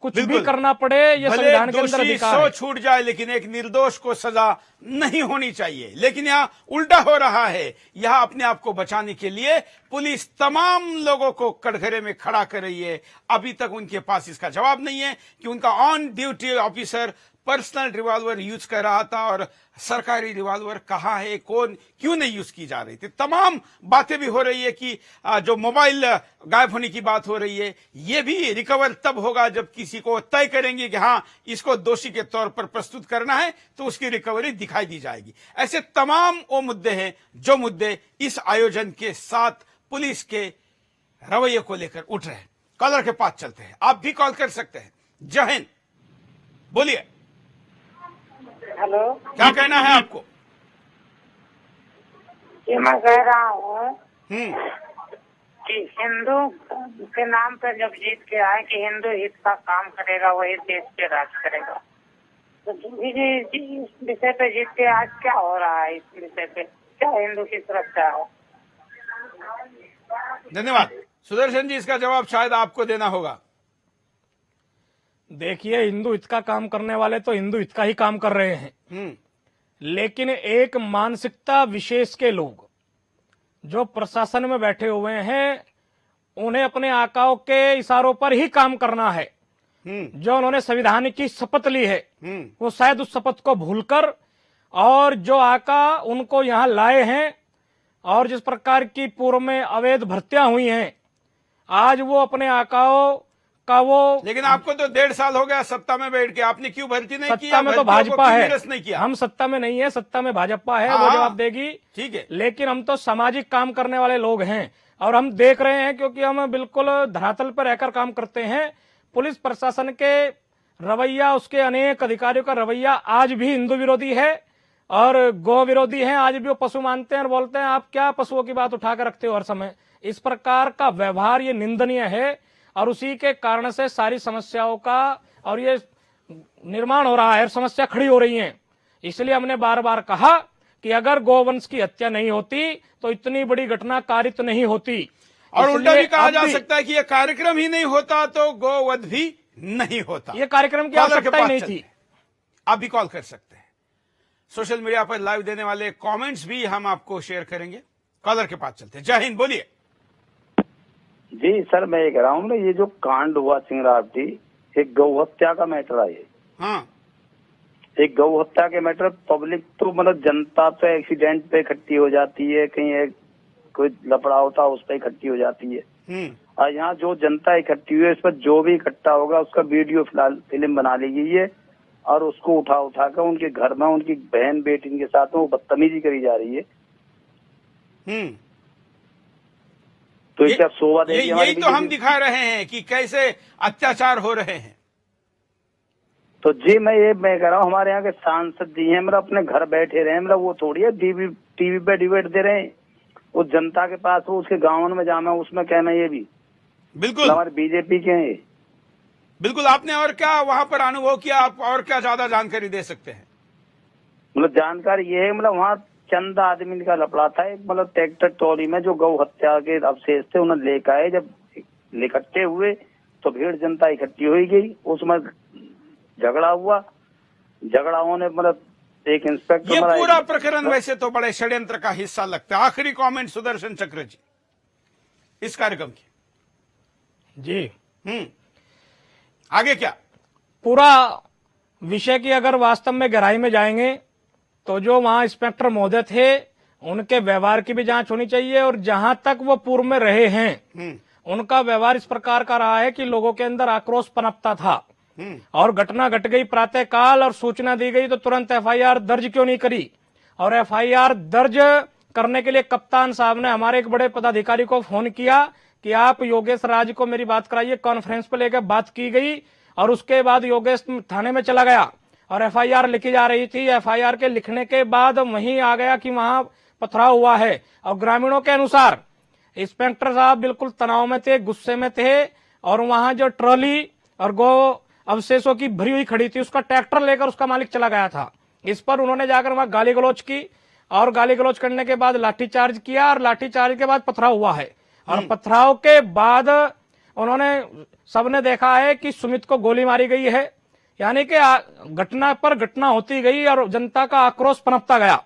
कुछ भी करना पड़े, ये संविधान के अंदर अधिकार है। सो छूट जाए, लेकिन एक निर्दोष को सजा नहीं होनी चाहिए। लेकिन यहाँ उल्टा हो रहा है। यहाँ अपने आप को बचाने के लिए पुलिस तमाम लोगों को कटघरे में खड़ा कर रही है। अभी तक उनके पास इसका जवाब नहीं है कि उनका on duty officer personal revolver use कर रहा था और सरकारी रिवॉल्वर कहाँ है, कौन, क्यों नहीं यूज की जा रही थी। तमाम बातें भी हो रही है कि जो मोबाइल गायब होने की बात हो रही है, ये भी रिकवर तब होगा जब किसी को तय करेंगे कि हाँ इसको दोषी के तौर पर प्रस्तुत करना है, तो उसकी रिकवरी दिखाई दी जाएगी। ऐसे तमाम वो मुद्दे हैं जो मुद्दे इस आयोजन के साथ पुलिस के रवैये को लेकर उठ रहे हैं। कॉलर के पास चलते हैं, आप भी कॉल कर सकते हैं। जय हिंद, बोलिए। हेलो, क्या कहना है आपको? ये मैं कह रहा हूँ कि हिंदू के नाम पर जब जीत के आए कि हिंदू हित का काम करेगा, वही देश पे राज करेगा, तो इस विषय पे जीत के आज क्या हो रहा है, इस विषय पे क्या हिंदू की सुरक्षा है? धन्यवाद। सुदर्शन जी, इसका जवाब शायद आपको देना होगा। देखिए, हिंदू हित का काम करने वाले तो हिंदू हित का ही काम कर रहे हैं, लेकिन एक मानसिकता विशेष के लोग जो प्रशासन में बैठे हुए हैं, उन्हें अपने आकाओं के इशारों पर ही काम करना है। जो उन्होंने संविधान की शपथ ली है, वो शायद उस शपथ को भूलकर, और जो आका उनको यहां लाए हैं, और जिस प्रकार की पूर्व में अवैध भर्तियां हुई हैं, आज वो अपने आकाओं का वो। लेकिन आपको तो 1.5 साल हो गया सत्ता में बैठ के, आपने क्यों भर्ती नहीं किया? सत्ता में तो भाजपा है, नहीं किया। हम सत्ता में नहीं है, सत्ता में भाजपा है, वो जवाब देगी। ठीक है, लेकिन हम तो सामाजिक काम करने वाले लोग हैं, और हम देख रहे हैं, क्योंकि हम बिल्कुल धरातल पर रहकर काम करते हैं। पुलिस प्रशासन के रवैया, उसके अनेक अधिकारियों का रवैया आज भी हिंदू विरोधी है और गौ विरोधी है। आज भी वो पशु मानते हैं और बोलते हैं आप क्या पशुओं की बात उठाकर रखते हो हर समय। इस प्रकार का व्यवहार ये निंदनीय है, और उसी के कारण से सारी समस्याओं का और ये निर्माण हो रहा है, समस्या खड़ी हो रही है। इसलिए हमने बार बार कहा कि अगर गौवंश की हत्या नहीं होती तो इतनी बड़ी घटना कारित नहीं होती। और उल्टा भी कहा जा सकता है कि ये कार्यक्रम ही नहीं होता तो गोवध भी नहीं होता। ये कार्यक्रम की आवश्यकता ही नहीं थी। आप भी कॉल कर सकते हैं। सोशल मीडिया पर लाइव देने वाले कमेंट्स भी हम आपको शेयर करेंगे। कॉलर के पास चलते हैं। जय हिंद, बोलिए। जी सर, मैं ये कह रहा हूँ ना, ये जो कांड हुआ सिंगरावटी, एक गौ हत्या का मैटर है ये। हाँ, एक गौ हत्या के मैटर, पब्लिक तो मतलब जनता पे एक्सीडेंट पे इकट्ठी हो जाती है, कहीं एक कोई लफड़ा होता है उस पर इकट्ठी हो जाती है। और यहाँ जो जनता इकट्ठी हुई है, इस पर जो भी इकट्ठा होगा उसका वीडियो फिलहाल फिल्म बना ली गई है, और उसको उठा उठा कर उनके घर में उनकी बहन बेटी के साथ में वो बदतमीजी करी जा रही है। तो इसका शोभा देगी यही तो हम दिखा रहे हैं कि कैसे अत्याचार हो रहे हैं। तो जी मैं कह रहा हूँ, हमारे यहाँ के सांसद जी हैं, मतलब अपने घर बैठे रहे, मतलब वो थोड़ी है टीवी पे डिबेट दे रहे हैं। वो जनता के पास, वो उसके गाँव में जाना, उसमें कहना, ये भी बिल्कुल हमारे बीजेपी के हैं। बिल्कुल, आपने और क्या वहां पर अनुभव किया, आप और क्या ज्यादा जानकारी दे सकते हैं? मतलब जानकारी ये है, मतलब वहाँ चंद आदमी का लफड़ा था। एक मतलब ट्रैक्टर ट्रॉली में जो गौ हत्या के अवशेष थे उन्हें लेकर आए, जब इकट्ठे हुए तो भीड़ जनता इकट्ठी हो गई, उसमें झगड़ा हुआ। झगड़ा होने मतलब एक इंस्पेक्टर, ये पूरा प्रकरण वैसे तो बड़े षड्यंत्र का हिस्सा लगता है। आखिरी कमेंट सुदर्शन चक्र जी इस कार्यक्रम की। जी आगे क्या? पूरा विषय की अगर वास्तव में गहराई में जाएंगे तो जो वहां इंस्पेक्टर महोदय थे उनके व्यवहार की भी जांच होनी चाहिए, और जहां तक वो पूर्व में रहे हैं उनका व्यवहार इस प्रकार का रहा है कि लोगों के अंदर आक्रोश पनपता था, और घटना घट गई प्रातः काल और सूचना दी गई तो तुरंत एफआईआर दर्ज क्यों नहीं करी। और एफआईआर दर्ज करने के लिए कप्तान साहब ने हमारे एक बड़े पदाधिकारी को फोन किया कि आप योगेश राज को मेरी बात कराइए। कॉन्फ्रेंस पे लेकर बात की गई और उसके बाद योगेश थाने में चला गया और एफआईआर लिखी जा रही थी। एफआईआर के लिखने के बाद वहीं आ गया कि वहां पथराव हुआ है, और ग्रामीणों के अनुसार इंस्पेक्टर साहब बिल्कुल तनाव में थे, गुस्से में थे, और वहां जो ट्रॉली और गौ अवशेषों की भरी हुई खड़ी थी उसका ट्रैक्टर लेकर उसका मालिक चला गया था। इस पर उन्होंने जाकर वहां गाली गलौज की, और गाली गलौज करने के बाद लाठीचार्ज किया, और लाठीचार्ज के बाद पथराव हुआ है। और पथराव के बाद उन्होंने सबने देखा है कि सुमित को गोली मारी गई है, यानी कि घटना पर घटना होती गई और जनता का आक्रोश पनपता गया,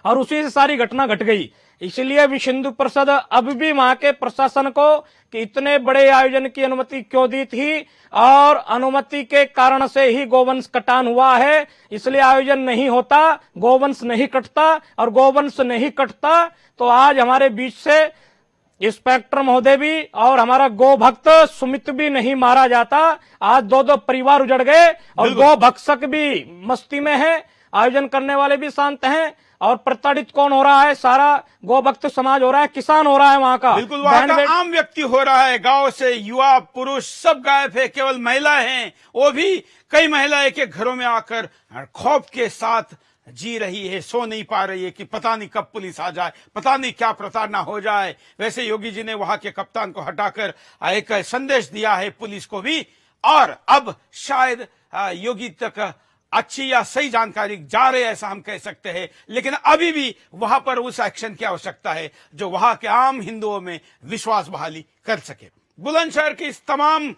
और उसी से सारी घटना घट गई। इसलिए विश्व हिंदू परिषद अब भी वहां के प्रशासन को कि इतने बड़े आयोजन की अनुमति क्यों दी थी, और अनुमति के कारण से ही गोवंश कटान हुआ है, इसलिए आयोजन नहीं होता, गोवंश नहीं कटता, और गोवंश नहीं कटता तो आज हमारे बीच से इंस्पेक्टर महोदय भी और हमारा गो भक्त सुमित भी नहीं मारा जाता। आज दो दो परिवार उजड़ गए, और गो भक्षक भी मस्ती में है, आयोजन करने वाले भी शांत हैं, और प्रताड़ित कौन हो रहा है? सारा गो भक्त समाज हो रहा है, किसान हो रहा है वहां का। बिल्कुल, वहां का आम व्यक्ति हो रहा है। गांव से युवा पुरुष सब गायब है, केवल महिलाएं हैं, वो भी कई महिलाएं के घरों में आकर खौफ के साथ जी रही है, सो नहीं पा रही है कि पता नहीं कब पुलिस आ जाए, पता नहीं क्या प्रताड़ना हो जाए। वैसे योगी जी ने वहां के कप्तान को हटाकर एक संदेश दिया है पुलिस को भी, और अब शायद योगी तक अच्छी या सही जानकारी जा रही है, ऐसा हम कह सकते हैं। लेकिन अभी भी वहां पर उस एक्शन की आवश्यकता है जो वहां के आम हिंदुओं में विश्वास बहाली कर सके। बुलंदशहर की इस तमाम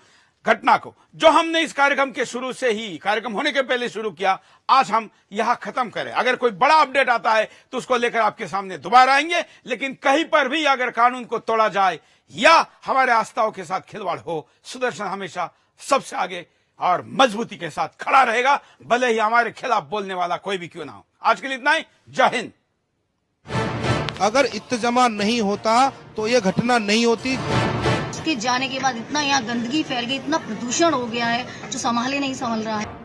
घटना को जो हमने इस कार्यक्रम के शुरू से ही, कार्यक्रम होने के पहले शुरू किया, आज हम यहां खत्म करें। अगर कोई बड़ा अपडेट आता है तो उसको लेकर आपके सामने दोबारा आएंगे, लेकिन कहीं पर भी अगर कानून को तोड़ा जाए या हमारे आस्थाओं के साथ खिलवाड़ हो, सुदर्शन हमेशा सबसे आगे और मजबूती के साथ खड़ा रहेगा, भले ही हमारे खिलाफ बोलने वाला कोई भी क्यों ना हो। आज के लिए इतना ही। जय हिंद। अगर इत्तेजाम नहीं होता तो ये घटना नहीं होती। उसके जाने के बाद इतना यहाँ गंदगी फैल गई, इतना प्रदूषण हो गया है जो संभाले नहीं संभल रहा है।